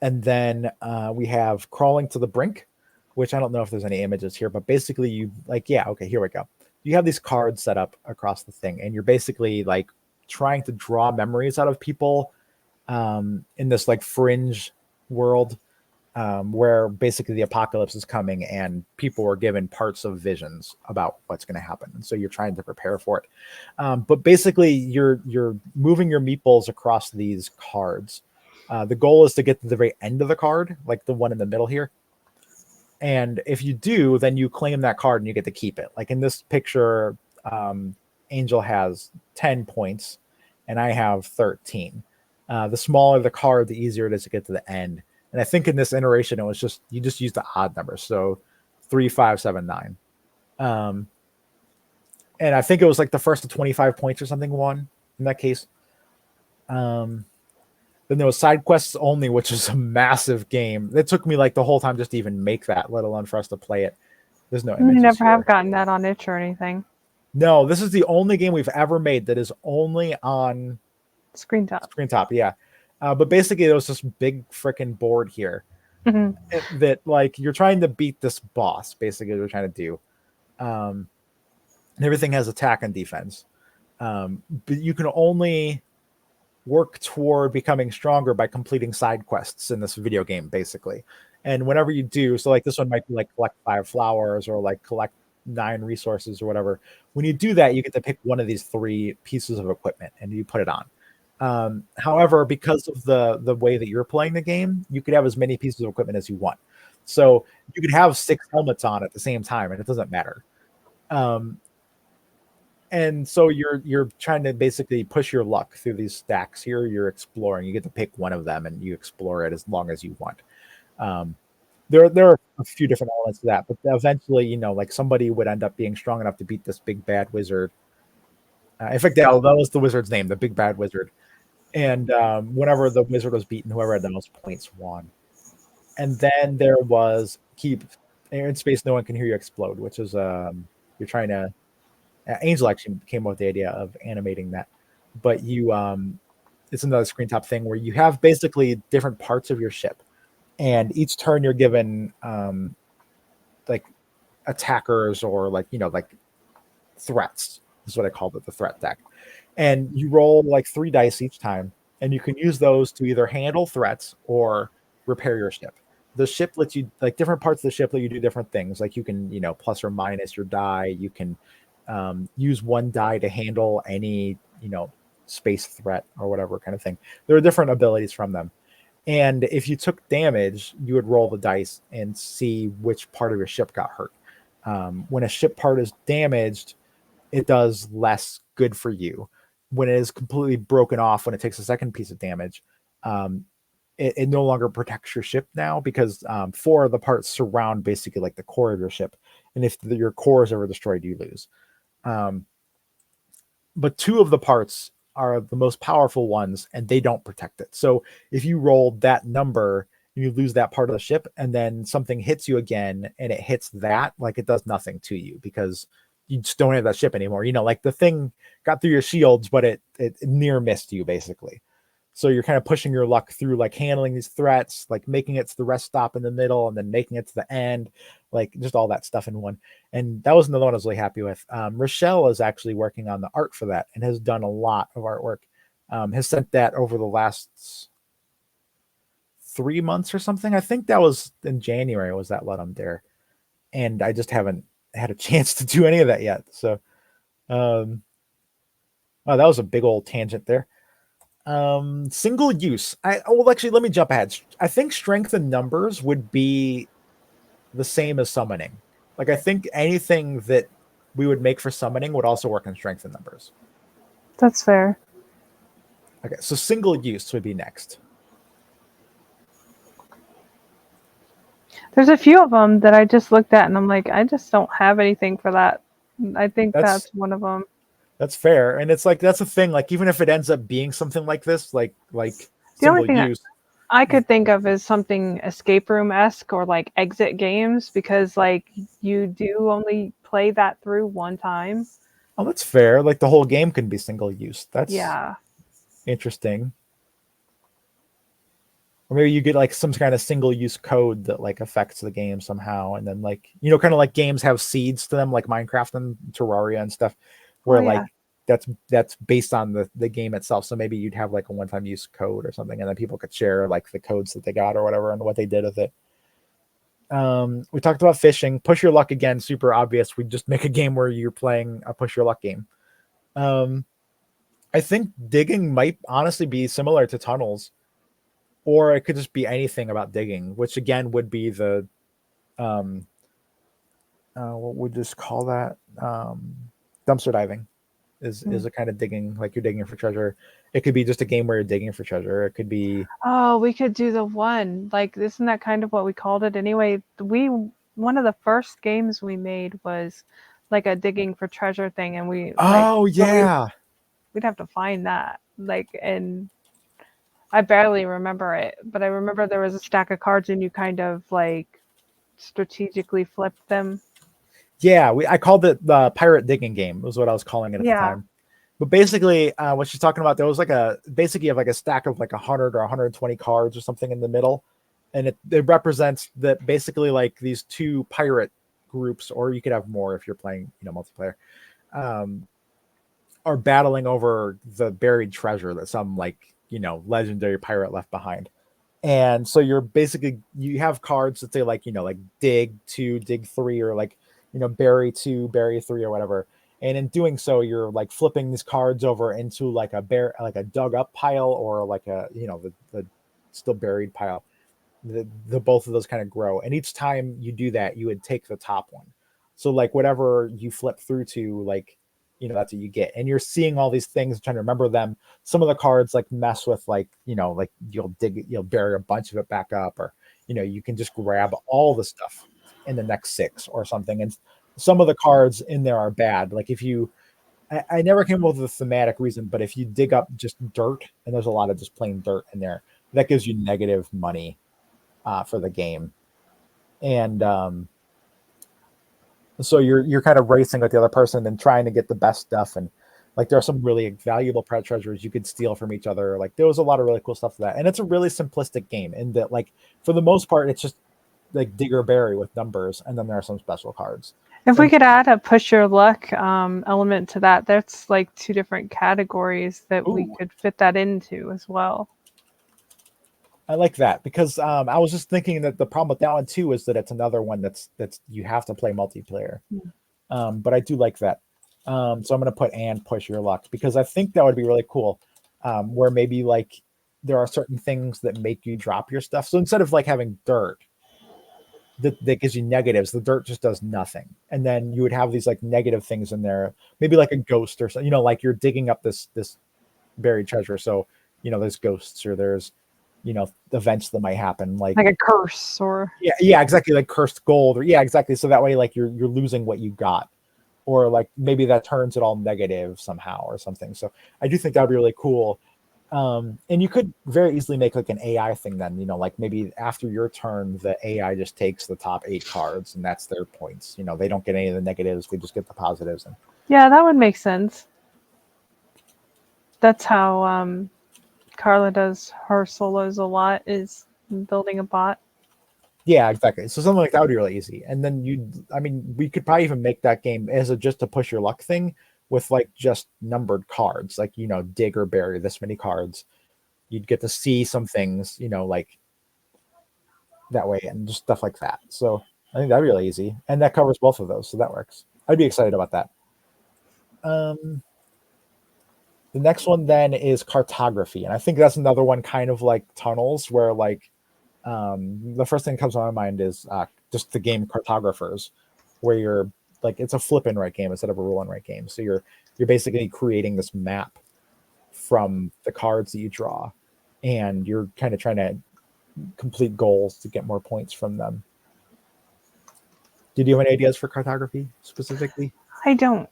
And then we have Crawling to the Brink, which I don't know if there's any images here, but basically you like, yeah, okay, here we go. You have these cards set up across the thing, and you're basically like trying to draw memories out of people in this like fringe world where basically the apocalypse is coming and people are given parts of visions about what's going to happen, and so you're trying to prepare for it. But basically, you're moving your meeples across these cards. The goal is to get to the very end of the card, like the one in the middle here. And if you do, then you claim that card and you get to keep it. Like in this picture, Angel has 10 points and I have 13. The smaller the card, the easier it is to get to the end. And I think in this iteration, it was just you just use the odd numbers. So 3, 5, 7, 9. And I think it was like the first to 25 points or something won in that case. Then there was side quests only, which is a massive game. It took me like the whole time just to even make that, let alone for us to play it. There's no You images never have here. gotten that on itch or anything. No, this is the only game we've ever made that is only on Screen top. screen top. Yeah. But basically, there was this big freaking board here Hmm. that like you're trying to beat this boss. Basically, what we're trying to do. And everything has attack and defense. But you can only work toward becoming stronger by completing side quests in this video game, basically. And whenever you do, so like this one might be like collect 5 flowers or like collect 9 resources or whatever. When you do that, you get to pick one of these 3 pieces of equipment and you put it on. However, because of the way that you're playing the game, you could have as many pieces of equipment as you want. So you could have 6 helmets on at the same time, and it doesn't matter. And so you're trying to basically push your luck through these stacks here. You're exploring. You get to pick one of them, and you explore it as long as you want. There are a few different elements to that, but eventually, like somebody would end up being strong enough to beat this big bad wizard. In fact, that was the wizard's name, the big bad wizard. And whenever the wizard was beaten, whoever had the most points won. And then there was keep in space. No one can hear you explode, which is you're trying to. Angel actually came up with the idea of animating that, but it's another screen top thing where you have basically different parts of your ship, and each turn you're given like attackers or like threats is what I called it, the threat deck. And you roll like 3 dice each time, and you can use those to either handle threats or repair your ship. The ship lets you like different parts of the ship let you do different things. Like you can plus or minus your die. You can use 1 die to handle any space threat or whatever kind of thing. There are different abilities from them. And if you took damage, you would roll the dice and see which part of your ship got hurt. When a ship part is damaged, it does less good for you. When it is completely broken off, when it takes a second piece of damage, it no longer protects your ship now because 4 of the parts surround basically like the core of your ship. And if your core is ever destroyed, you lose. But 2 of the parts are the most powerful ones, and they don't protect it. So if you roll that number, you lose that part of the ship, and then something hits you again, and it hits that, like it does nothing to you because you just don't have that ship anymore. Like the thing got through your shields, but it near missed you basically. So you're kind of pushing your luck through like handling these threats, like making it to the rest stop in the middle and then making it to the end, like just all that stuff in one. And that was another one I was really happy with. Rochelle is actually working on the art for that and has done a lot of artwork. Has sent that over the last 3 months or something. I think that was in January was that Ludum Dare. And I just haven't had a chance to do any of that yet. So um oh, that was a big old tangent there. Single use. Well, actually, let me jump ahead. I think strength in numbers would be the same as summoning. Like I think anything that we would make for summoning would also work in strength in numbers. That's fair. Okay, so single use would be next. There's a few of them that I just looked at and I'm like, I just don't have anything for that. I think That's that's one of them. that's fair, and it's like that's the thing. Like even if it ends up being something like this, like The only single thing that use. I could think of is something escape room esque or like exit games because like you do only play that through one time. Oh, that's fair. Like the whole game can be single use. That's Yeah. interesting. Or maybe you get like some kind of single use code that like affects the game somehow, and then like kind of like games have seeds to them, like Minecraft and Terraria and stuff, Oh where yeah. like that's based on the game itself. So maybe you'd have like a one-time use code or something, and then people could share like the codes that they got or whatever and what they did with it. We talked about fishing. Push your luck again, super obvious. We just make a game where you're playing a push your luck game. Um, I think digging might honestly be similar to tunnels, or it could just be anything about digging, which again would be the um, what would just call that dumpster diving is a kind of digging, like you're digging for treasure. It could be just a game where you're digging for treasure. It could be Oh, we could do the one. Like, isn't that kind of what we called it anyway? One of the first games we made was like a digging for treasure thing, and we like, oh but yeah. we'd have to find that. Like, and I barely remember it, but I remember there was a stack of cards, and you kind of like strategically flipped them. Yeah, I called it the pirate digging game was what I was calling it at the Yeah. time. But basically, what she's talking about, there was like basically you have like a stack of like 100 or 120 cards or something in the middle, and it represents that basically like these two pirate groups, or you could have more if you're playing multiplayer, um, are battling over the buried treasure that some like legendary pirate left behind. And so you have cards that say like like dig 2, dig 3, or like bury 2, bury 3, or whatever. And in doing so, you're like flipping these cards over into like a dug up pile, or like a the still buried pile. The both of those kind of grow, and each time you do that, you would take the top one. So like whatever you flip through to, like that's what you get, and you're seeing all these things, trying to remember them. Some of the cards like mess with like like you'll bury a bunch of it back up, or you can just grab all the stuff in the next 6 or something. And some of the cards in there are bad. Like if you I never came up with a thematic reason, but if you dig up just dirt, and there's a lot of just plain dirt in there, that gives you negative money for the game. And so you're kind of racing with the other person and trying to get the best stuff. And like there are some really valuable treasures you could steal from each other. Like there was a lot of really cool stuff to that, and it's a really simplistic game in that, like, for the most part, it's just like dig or bury with numbers, and then there are some special cards. If we And could add a push your luck element to that, that's like two different categories that we ooh, could fit that into as well. I like that, because I was just thinking that the problem with that one too is that it's another one that's you have to play multiplayer. But I do like that. So I'm going to put and push your luck, because I think that would be really cool. Where maybe like there are certain things that make you drop your stuff. So instead of like having dirt that gives you negatives, the dirt just does nothing. And then you would have these like negative things in there, maybe like a ghost or something, like you're digging up this buried treasure. So, there's ghosts, or there's, events that might happen. Like Like, a curse or yeah, exactly. Like cursed gold, or yeah, exactly. So that way, like you're losing what you got, or like maybe that turns it all negative somehow or something. So I do think that would be really cool. And you could very easily make like an AI thing then, like maybe after your turn, the AI just takes the top 8 cards and that's their points. They don't get any of the negatives, they just get the positives. yeah, that would make sense. That's how Carla does her solos a lot is building a bot. Yeah, exactly. So something like that would be really easy. And then I mean, we could probably even make that game as a just a push your luck thing with like just numbered cards, like, dig or bury this many cards. You'd get to see some things, like that way and just stuff like that. So I think that'd be really easy. And that covers both of those. So that works. I'd be excited about that. Um, the next one then is cartography. And I think that's another one kind of like tunnels where like the first thing that comes to my mind is just the game Cartographers, where you're like it's a flip and write game instead of a roll and write game. So you're basically creating this map from the cards that you draw, and you're kind of trying to complete goals to get more points from them. Did you have any ideas for cartography specifically? I don't.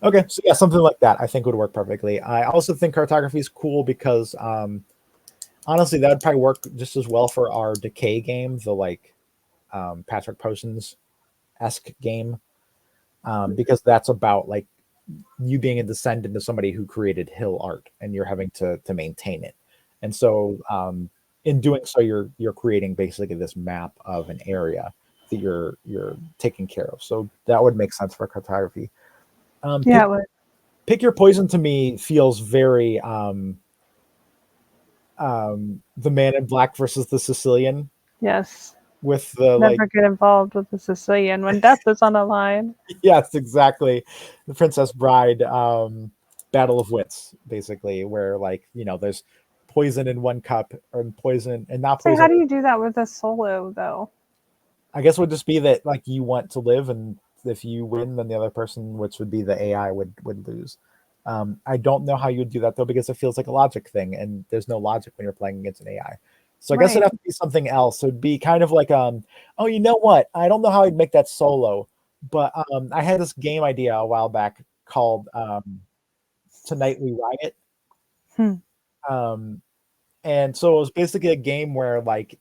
Okay, so yeah, something like that I think would work perfectly. I also think cartography is cool because honestly, that would probably work just as well for our decay game, the like Patrick Potions esque game, because that's about like you being a descendant of somebody who created hill art, and you're having to maintain it. And so, in doing so, you're creating basically this map of an area that you're taking care of. So that would make sense for cartography. Um, Yeah, pick it would. pick your poison to me feels very the Man in Black versus the Sicilian Yes. with the like Never get involved with the Sicilian when death is on the line. yes, exactly. The Princess Bride battle of wits, basically, where like, there's poison in one cup or poison and not So how poison. do you do that with a solo though? I guess it would just be that like you want to live, and if you win, then the other person, which would be the AI, would lose. I don't know how you would do that though, because it feels like a logic thing, and there's no logic when you're playing against an AI. So I guess it'd Right. have to be something else. It would be kind of like oh, you know what? I don't know how I'd make that solo, but I had this game idea a while back called Tonight We Riot. Hmm. Um, and so it was basically a game where like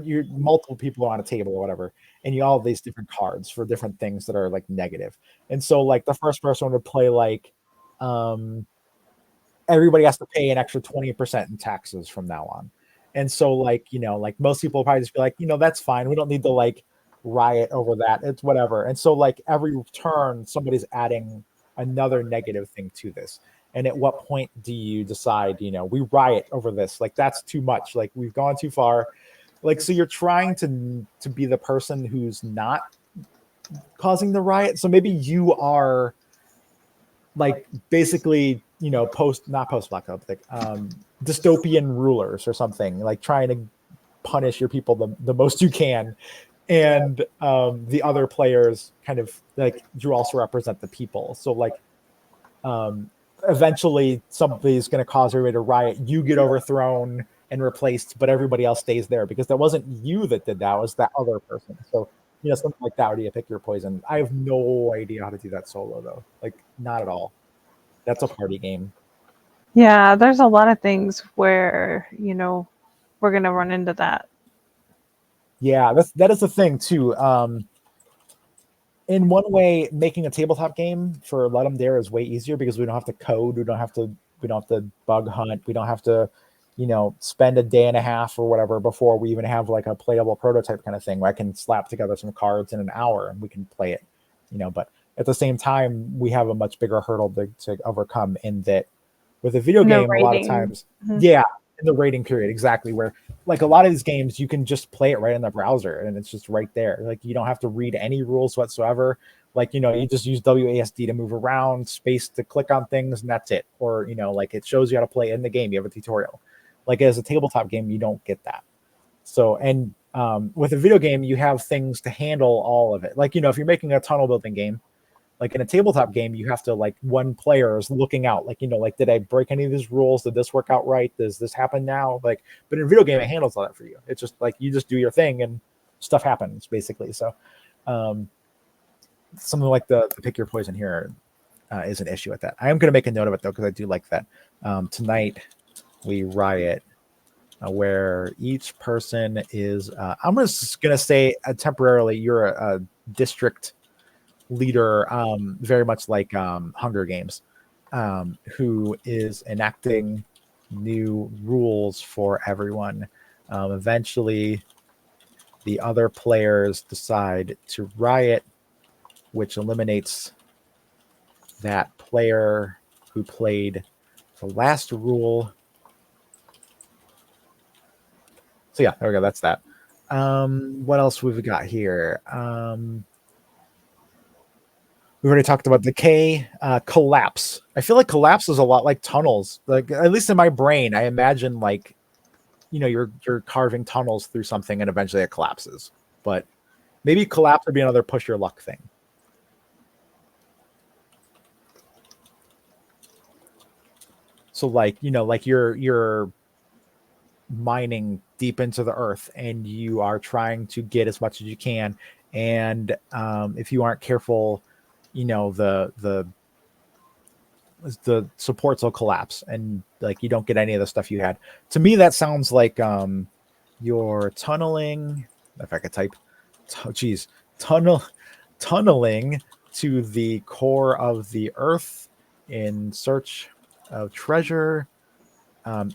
you're multiple people on a table or whatever, and you all have these different cards for different things that are like negative. And so like the first person would play like um everybody has to pay an extra 20% in taxes from now on. And so like, like most people will probably just be like, that's fine. We don't need to like riot over that. It's whatever. And so like every turn somebody's adding another negative thing to this. And at what point do you decide, we riot over this? Like that's too much. Like we've gone too far. Like so you're trying to be the person who's not causing the riot. So maybe you are like basically post not post apocalyptic dystopian rulers or something, like trying to punish your people the most you can, and the other players kind of like you also represent the people. So like um eventually somebody's going to cause everybody to riot, you get overthrown and replaced, but everybody else stays there because that wasn't you that did that, it was that other person. So something like that. Where do you pick your poison? I have no idea how to do that solo though, like not at all. That's a party game. Yeah, there's a lot of things where, we're gonna run into that. Yeah, that is the thing too. In one way, making a tabletop game for Ludum Dare is way easier because we don't have to code, we don't have to bug hunt, we don't have to, spend a day and a half or whatever before we even have like a playable prototype kind of thing where I can slap together some cards in an hour and we can play it. But at the same time, we have a much bigger hurdle to overcome in that with a video No game, a lot of rating. times, Mhm. yeah, in the rating period, exactly, where like a lot of these games, you can just play it right in the browser and it's just right there. Like you don't have to read any rules whatsoever. Like, you just use WASD to move around, space to click on things, and that's it. Or, like it shows you how to play in the game. You have a tutorial. Like as a tabletop game, you don't get that. So, and with a video game, you have things to handle all of it. Like, if you're making a tunnel building game, like in a tabletop game, you have to like one player is looking out, like, like, did I break any of these rules? Did this work out right? Does this happen now? Like, but in a video game, it handles all that for you. It's just like you just do your thing and stuff happens basically. So, um, something like the pick your poison here is an issue with that. I am going to make a note of it though because I do like that. Tonight we riot, where each person is. I'm just going to say temporarily you're a district leader, very much like Hunger Games, who is enacting new rules for everyone. Eventually, the other players decide to riot, which eliminates that player who played the last rule. So yeah, there we go. That's that. What else we've got here? We already talked about decay, collapse. I feel like collapse is a lot like tunnels. Like at least in my brain, I imagine like you're carving tunnels through something and eventually it collapses. But maybe collapse would be another push your luck thing. So like like you're mining deep into the earth and you are trying to get as much as you can, and if you aren't careful, the supports will collapse and like you don't get any of the stuff you had. To me, that sounds like you're tunneling. If I could type, geez, tunnel tunneling to the core of the earth in search of treasure.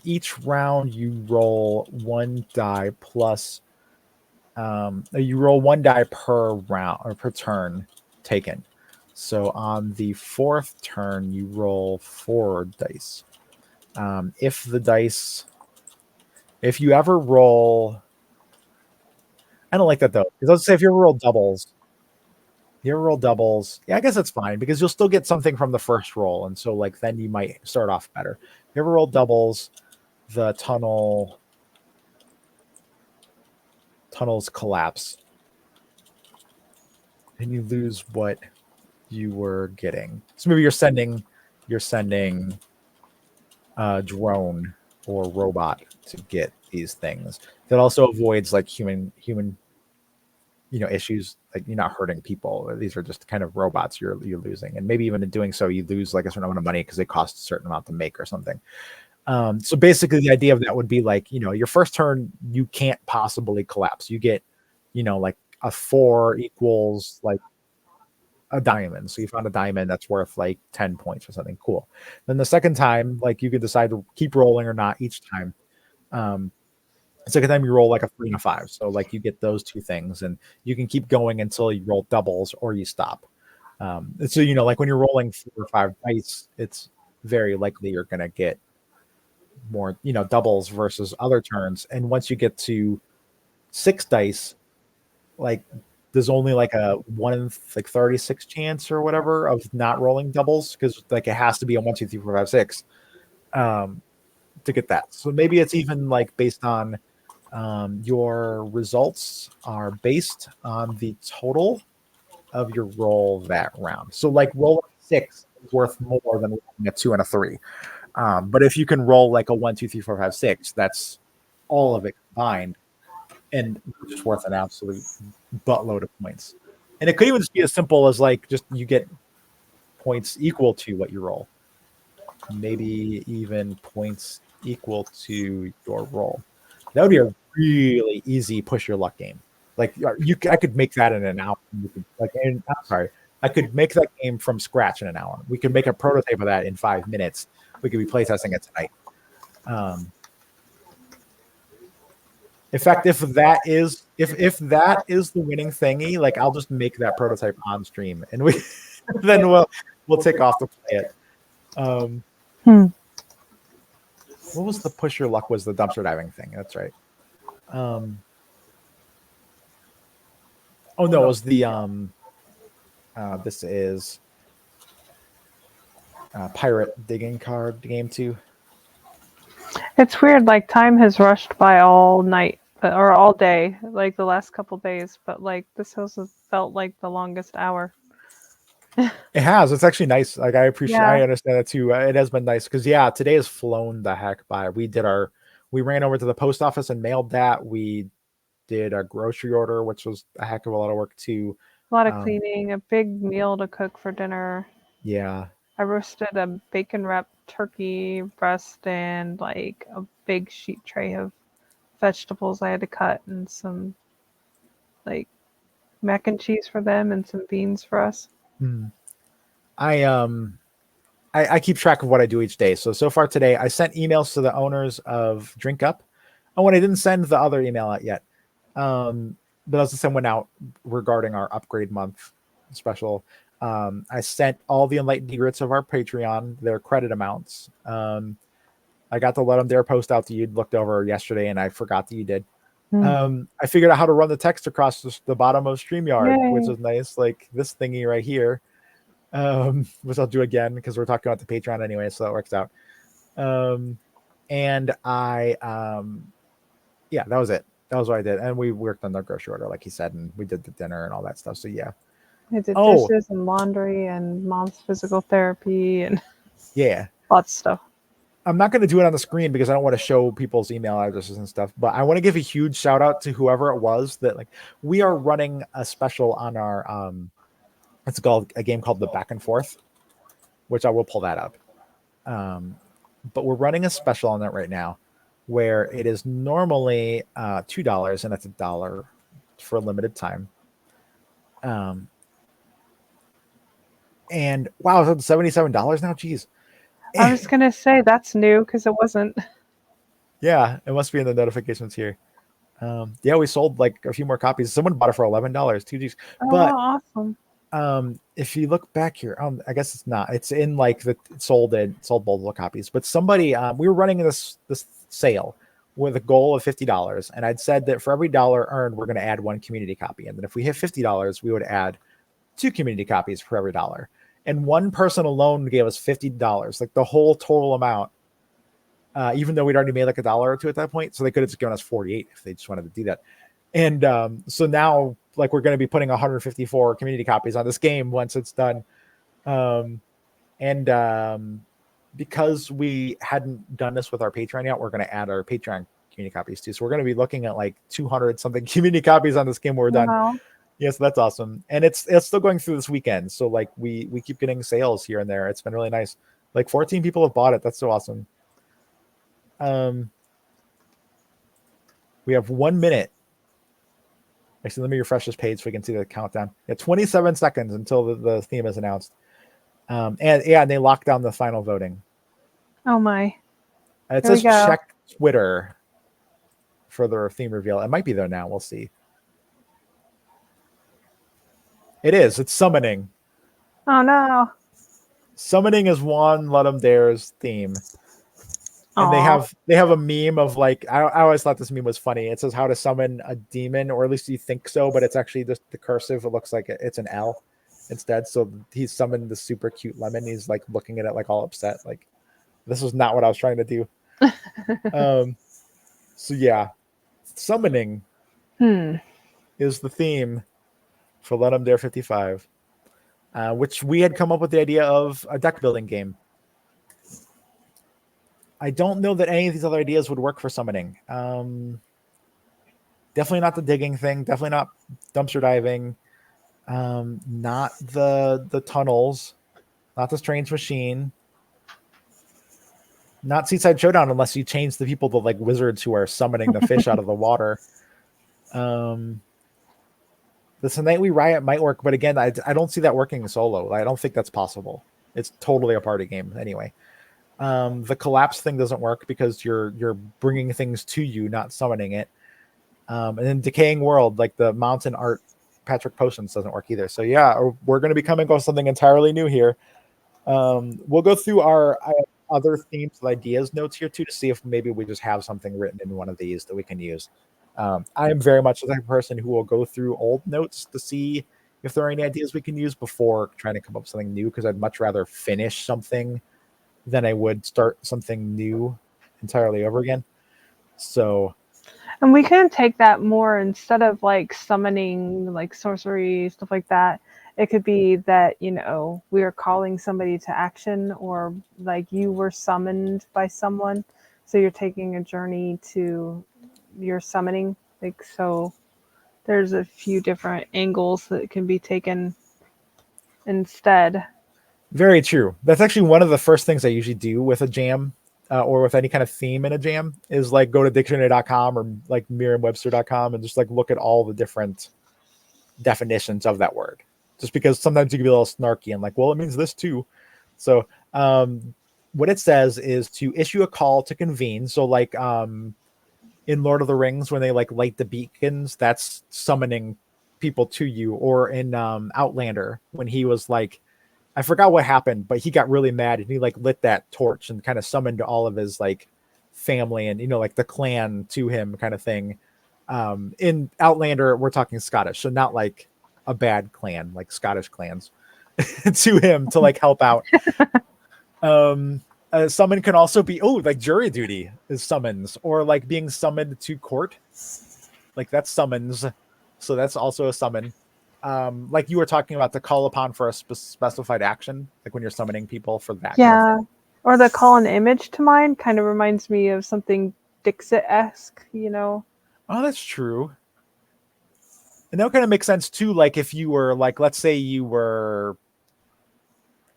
Each round you roll one die plus. You roll one die per round or per turn taken. So on the fourth turn, you roll 4 dice. If the dice, if you ever roll, I don't like that though, because let's say if you ever roll doubles, yeah, I guess that's fine because you'll still get something from the first roll, and so like then you might start off better. If you ever roll doubles, the tunnels collapse, and you lose what you were getting. So maybe you're sending a drone or robot to get these things. That also avoids like human issues, like you're not hurting people. These are just kind of robots you're losing, and maybe even in doing so you lose like a certain amount of money because they cost a certain amount to make or something. So basically the idea of that would be like your first turn you can't possibly collapse. You get like a 4 equals like a diamond. So you found a diamond that's worth like 10 points or something. Cool. Then the second time, like you could decide to keep rolling or not each time. Um, Second time you roll like a 3 and a 5. So like you get those two things and you can keep going until you roll doubles or you stop. So like when you're rolling 4 or 5 dice, it's very likely you're gonna get more, doubles versus other turns. And once you get to 6 dice, like there's only like a 1 in like 36 chance or whatever of not rolling doubles because like it has to be a 1, 2, 3, 4, 5, 6 um, to get that. So maybe it's even like based on your results are based on the total of your roll that round. So like roll a 6 is worth more than rolling a 2 and a 3. But if you can roll like a 1, 2, 3, 4, 5, 6, that's all of it combined and just worth an absolute buttload of points. And it could even just be as simple as like just you get points equal to what you roll. Maybe even points equal to your roll. That would be a really easy push your luck game. Like I could make that in an hour. I'm sorry, I could make that game from scratch in an hour. We could make a prototype of that in 5 minutes. We could be playtesting it tonight. In fact, if that is the winning thingy, like I'll just make that prototype on stream, and we then we'll take off to play it. What was the push your luck? Was the dumpster diving thing? That's right. Oh no, it was the this is pirate digging card game 2. It's weird, like time has rushed by all night or all day, like the last couple days, but like this has felt like the longest hour. It has. It's actually nice. Like Yeah. I understand it too. It has been nice because yeah, today has flown the heck by. We ran over to the post office and mailed that. We did a grocery order, which was a heck of a lot of work too. A lot of cleaning, a big meal to cook for dinner. Yeah. I roasted a bacon wrapped turkey breast and like a big sheet tray of vegetables I had to cut and some like mac and cheese for them and some beans for us. I I keep track of what I do each day. So far today, I sent emails to the owners of Drink Up. Oh, and I didn't send the other email out yet. But I was to send one out regarding our upgrade month special. I sent all the enlightened egrets of our Patreon, their credit amounts. I got the Ludum Dare post out that you'd looked over yesterday, and I forgot that you did. I figured out how to run the text across the bottom of StreamYard, Yay. which is nice. Like this thingy right here, which I'll do again because we're talking about the Patreon anyway, so that works out. And yeah, that was it. That was what I did. And we worked on the grocery order, like he said, and we did the dinner and all that stuff. So yeah. I did Oh, dishes and laundry and mom's physical therapy and yeah. lots of stuff. I'm not going to do it on the screen because I don't want to show people's email addresses and stuff, but I want to give a huge shout out to whoever it was that like we are running a special on our it's called a game called the Back and Forth, which I will pull that up. But we're running a special on that right now where it is normally $2 and that's $1 for a limited time. And wow, it's $77 now. Jeez. I was gonna say that's new because it wasn't. Yeah, it must be in the notifications here. Yeah, we sold like a few more copies. Someone bought it for $11, 2 Gs. Oh, But awesome. if you look back here, I guess it's not. It's in like the sold multiple copies. But somebody, we were running this sale with a goal of $50, and I'd said that for every dollar earned, we're going to add one community copy, and then if we hit $50, we would add 2 community copies for every dollar. And one person alone gave us $50, like the whole total amount. Even though we'd already made like $1 or $2 at that point, so they could have just given us 48 if they just wanted to do that. And so now, like, we're going to be putting 154 community copies on this game once it's done. Because we hadn't done this with our Patreon yet, we're going to add our Patreon community copies too. So we're going to be looking at like 200 something community copies on this game when we're done. Wow. Yes, that's awesome. And it's still going through this weekend. So like we keep getting sales here and there. It's been really nice. Like 14 people have bought it. That's so awesome. We have 1 minute. Actually, let me refresh this page so we can see the countdown. Yeah, 27 seconds until the theme is announced. And they locked down the final voting. Oh my. It says check Twitter for the theme reveal. It might be there now. We'll see. It is. It's summoning. Oh no. Summoning is one Ludum Dare's theme. And they have a meme of like I always thought this meme was funny. It says how to summon a demon, or at least you think so, but it's actually just the cursive. It looks like it's an L instead. So he's summoned the super cute lemon. He's like looking at it like all upset. Like this was not what I was trying to do. So yeah, summoning is the theme for Ludum Dare 55, which we had come up with the idea of a deck building game. I don't know that any of these other ideas would work for summoning. Definitely not the digging thing. Definitely not dumpster diving. Not the tunnels. Not the strange machine. Not Seaside Showdown unless you change the people to like wizards who are summoning the fish out of the water. The Nightly Riot might work, but again, I don't see that working solo. I don't think that's possible. It's totally a party game anyway. The collapse thing doesn't work because you're bringing things to you, not summoning it. And then Decaying World, like the mountain art Patrick Potions, doesn't work either. So yeah, we're going to be coming with something entirely new here. We'll go through our other themes and ideas notes here too to see if maybe we just have something written in one of these that we can use. I am very much the type of person who will go through old notes to see if there are any ideas we can use before trying to come up with something new, because I'd much rather finish something than I would start something new entirely over again. So, and we can take that more instead of like summoning like sorcery, stuff like that. It could be that, we are calling somebody to action, or like you were summoned by someone. So you're taking a journey to your summoning. Like, so there's a few different angles that can be taken instead. Very true. That's actually one of the first things I usually do with a jam or with any kind of theme in a jam is like go to dictionary.com or like merriam-webster.com and just like look at all the different definitions of that word. Just because sometimes you can be a little snarky and like, well, it means this too. So What it says is to issue a call to convene. So like in Lord of the Rings, when they like light the beacons, that's summoning people to you. Or in Outlander, when he was like, I forgot what happened, but he got really mad and he like lit that torch and kind of summoned all of his like family and like the clan to him, kind of thing. In Outlander, we're talking Scottish, so not like a bad clan, like Scottish clans, to him to like help out. Summon can also be like jury duty is summons, or like being summoned to court, like that's summons. So that's also a summon. Like you were talking about, to call upon for a specified action, like when you're summoning people for that kind of Yeah. thing. Or the call an image to mind kind of reminds me of something Dixit-esque, Oh, that's true. And that kind of makes sense too. Like if you were like, let's say you were,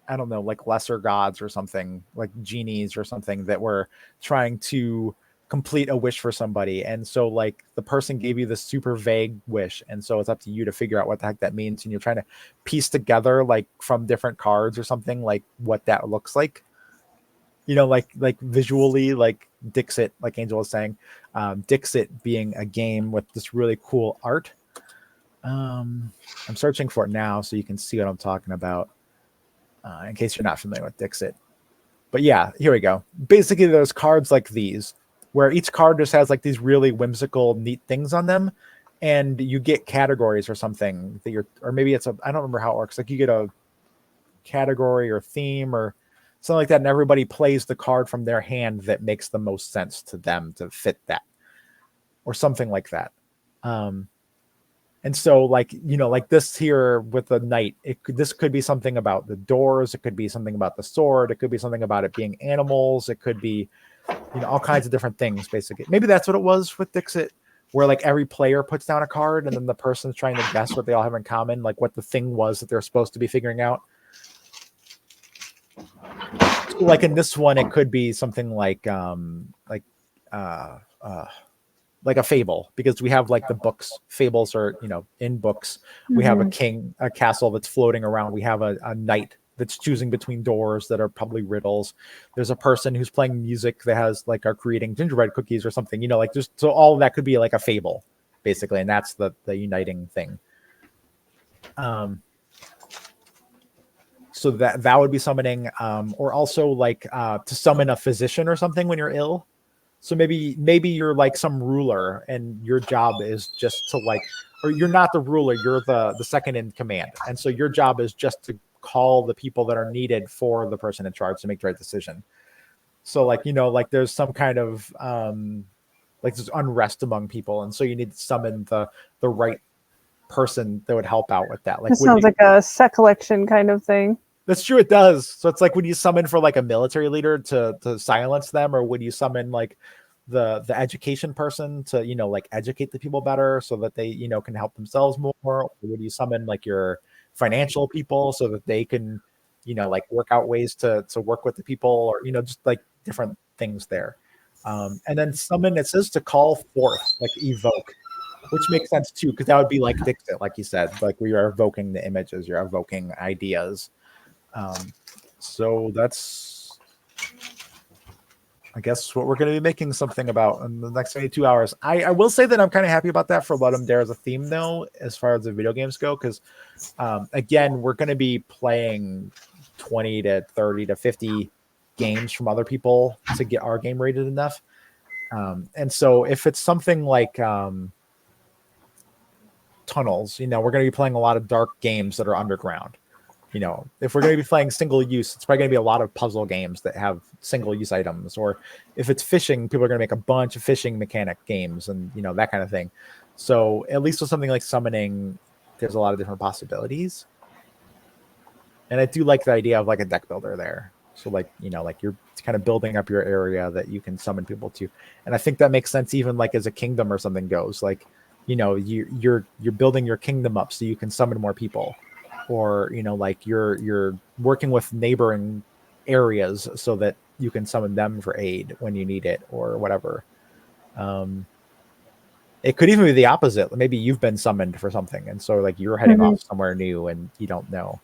I don't know, like lesser gods or something, like genies or something that were trying to complete a wish for somebody. And so like the person gave you this super vague wish. And so it's up to you to figure out what the heck that means. And you're trying to piece together like from different cards or something, like what that looks like. Like visually, like Dixit, like Angel was saying, Dixit being a game with this really cool art. I'm searching for it now so you can see what I'm talking about, in case you're not familiar with Dixit. But yeah, here we go. Basically, there's cards like these, where each card just has like these really whimsical, neat things on them, and you get categories or something that or maybe I don't remember how it works. Like you get a category or theme or something like that, and everybody plays the card from their hand that makes the most sense to them to fit that, or something like that. And so like, like this here with the knight, this could be something about the doors. It could be something about the sword. It could be something about it being animals. It could be, all kinds of different things, basically. Maybe that's what it was with Dixit, where like every player puts down a card and then the person's trying to guess what they all have in common, like what the thing was that they're supposed to be figuring out. So like in this one, it could be something like a fable, because we have like the books. Fables are, in books. We have a castle that's floating around. We have a knight that's choosing between doors that are probably riddles. There's a person who's playing music that has like are creating gingerbread cookies or something, like just, so all of that could be like a fable, basically. And that's the uniting thing. So that would be summoning, or also like to summon a physician or something when you're ill. So maybe you're like some ruler and your job is just to like, or you're not the ruler, you're the second in command. And so your job is just to call the people that are needed for the person in charge to make the right decision. So like, like there's some kind of like there's unrest among people. And so you need to summon the right person that would help out with that. Like, This sounds like a set collection kind of thing. That's true. It does. So it's like when you summon for like a military leader to silence them, or when you summon like the education person to, like educate the people better so that they, can help themselves more. Or would you summon like your financial people so that they can, like work out ways to work with the people, or, just like different things there. And then summon, it says to call forth, like evoke, which makes sense too, because that would be like Dixit, like you said, like where you're evoking the images, you're evoking ideas. So that's, I guess, what we're going to be making something about in the next 22 hours. I will say that I'm kind of happy about that for Ludum Dare as a theme, though, as far as the video games go, because again, we're going to be playing 20 to 30 to 50 games from other people to get our game rated enough. And so if it's something like Tunnels, we're going to be playing a lot of dark games that are underground. If we're going to be playing single use, it's probably going to be a lot of puzzle games that have single use items. Or if it's fishing, people are going to make a bunch of fishing mechanic games and, that kind of thing. So at least with something like summoning, there's a lot of different possibilities. And I do like the idea of like a deck builder there. So like, like you're kind of building up your area that you can summon people to. And I think that makes sense even like as a kingdom or something goes. Like, you're building your kingdom up so you can summon more people. Or like you're working with neighboring areas so that you can summon them for aid when you need it, or whatever. It could even be the opposite. Maybe you've been summoned for something, and so like you're heading off somewhere new and you don't know.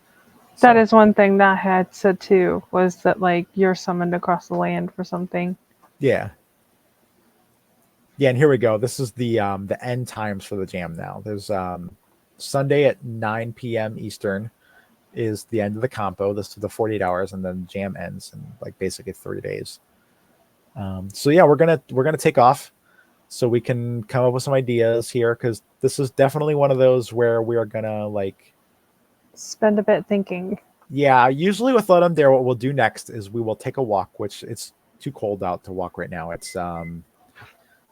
That So is one thing that had said too, was that like you're summoned across the land for something. yeah. Yeah, and here we go. This is the end times for the jam now. There's Sunday at 9 p.m. Eastern is the end of the compo. This is the 48 hours, and then jam ends in like basically 3 days. So yeah, we're gonna take off so we can come up with some ideas here because this is definitely one of those where we are gonna like Spend a bit thinking. yeah. Usually with Let 'em Dare, what we'll do next is we will take a walk, which it's too cold out to walk right now. It's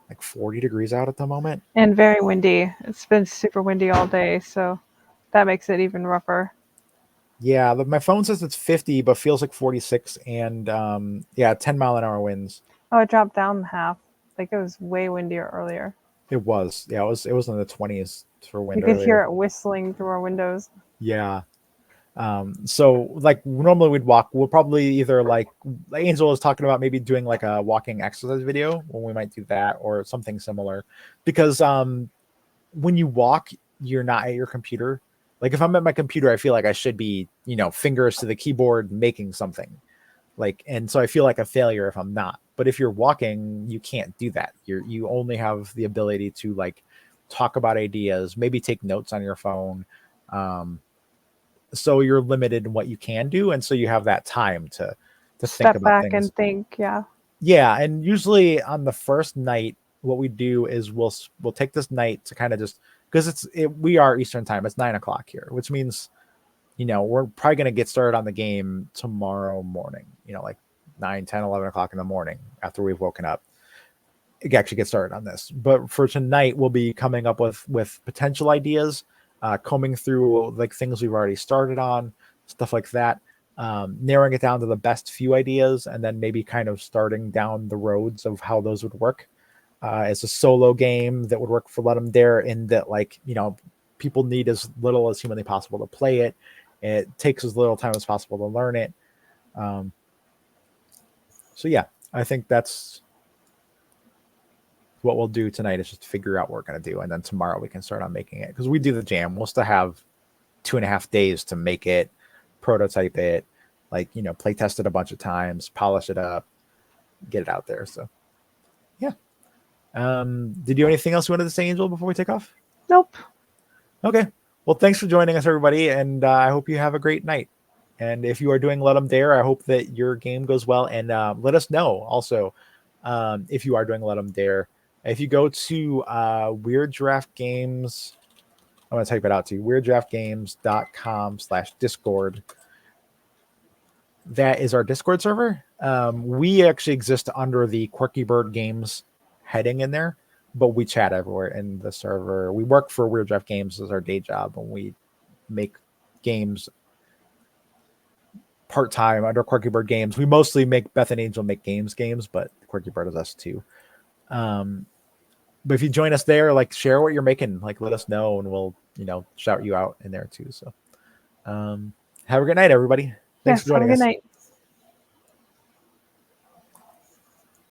like 40 degrees out at the moment. And very windy. It's been super windy all day, so that makes it even rougher. Yeah, my phone says it's 50, but feels like 46, and yeah, 10-mile-an-hour winds. Oh, it dropped down half. Like it was way windier earlier. It was, yeah, it was in the 20s for You wind could hear earlier. it whistling through our windows. Yeah. So like normally we'd walk. We'll probably either like Angel was talking about maybe doing like a walking exercise video when we might do that or something similar, because when you walk, you're not at your computer. Like if I'm at my computer, I feel like I should be, fingers to the keyboard making something. Like, and so I feel like a failure if I'm not. But if you're walking, you can't do that. You only have the ability to like talk about ideas, maybe take notes on your phone. Um, so you're limited in what you can do, and so you have that time to think Step about back things. and think, yeah. Yeah, and usually on the first night, what we do is we'll take this night to kind of just because we are Eastern time. It's 9 o'clock here, which means we're probably gonna get started on the game tomorrow morning. Like 9, 10, 11 o'clock in the morning after we've woken up. Actually get started on this. But for tonight, we'll be coming up with potential ideas, combing through like things we've already started on, stuff like that, narrowing it down to the best few ideas, and then maybe kind of starting down the roads of how those would work. It's a solo game that would work for Let 'em Dare in that people need as little as humanly possible to play it. It takes as little time as possible to learn it. Um, so yeah, I think that's what we'll do tonight is just figure out what we're going to do. And then tomorrow we can start on making it. Because we do the jam, we'll still have 2.5 days to make it, prototype it, play test it a bunch of times, polish it up, get it out there. So yeah. Did you have anything else you wanted to say, Angel, before we take off? Nope. Okay. Well, thanks for joining us, everybody. And I hope you have a great night. And if you are doing Let 'em Dare, I hope that your game goes well. And let us know also if you are doing Let 'em Dare. If you go to Weird Giraffe Games, I'm going to type it out to you, weirdgiraffegames.com/Discord. That is our Discord server. We actually exist under the Quirky Bird Games heading in there, but we chat everywhere in the server. We work for Weird Giraffe Games as our day job, and we make games part-time under Quirky Bird Games. We mostly make Beth and Angel make games, but Quirky Bird is us too. But if you join us there, share what you're making, let us know, and we'll shout you out in there too. So have a good night, everybody. Thanks Yes, for joining have a us. good night.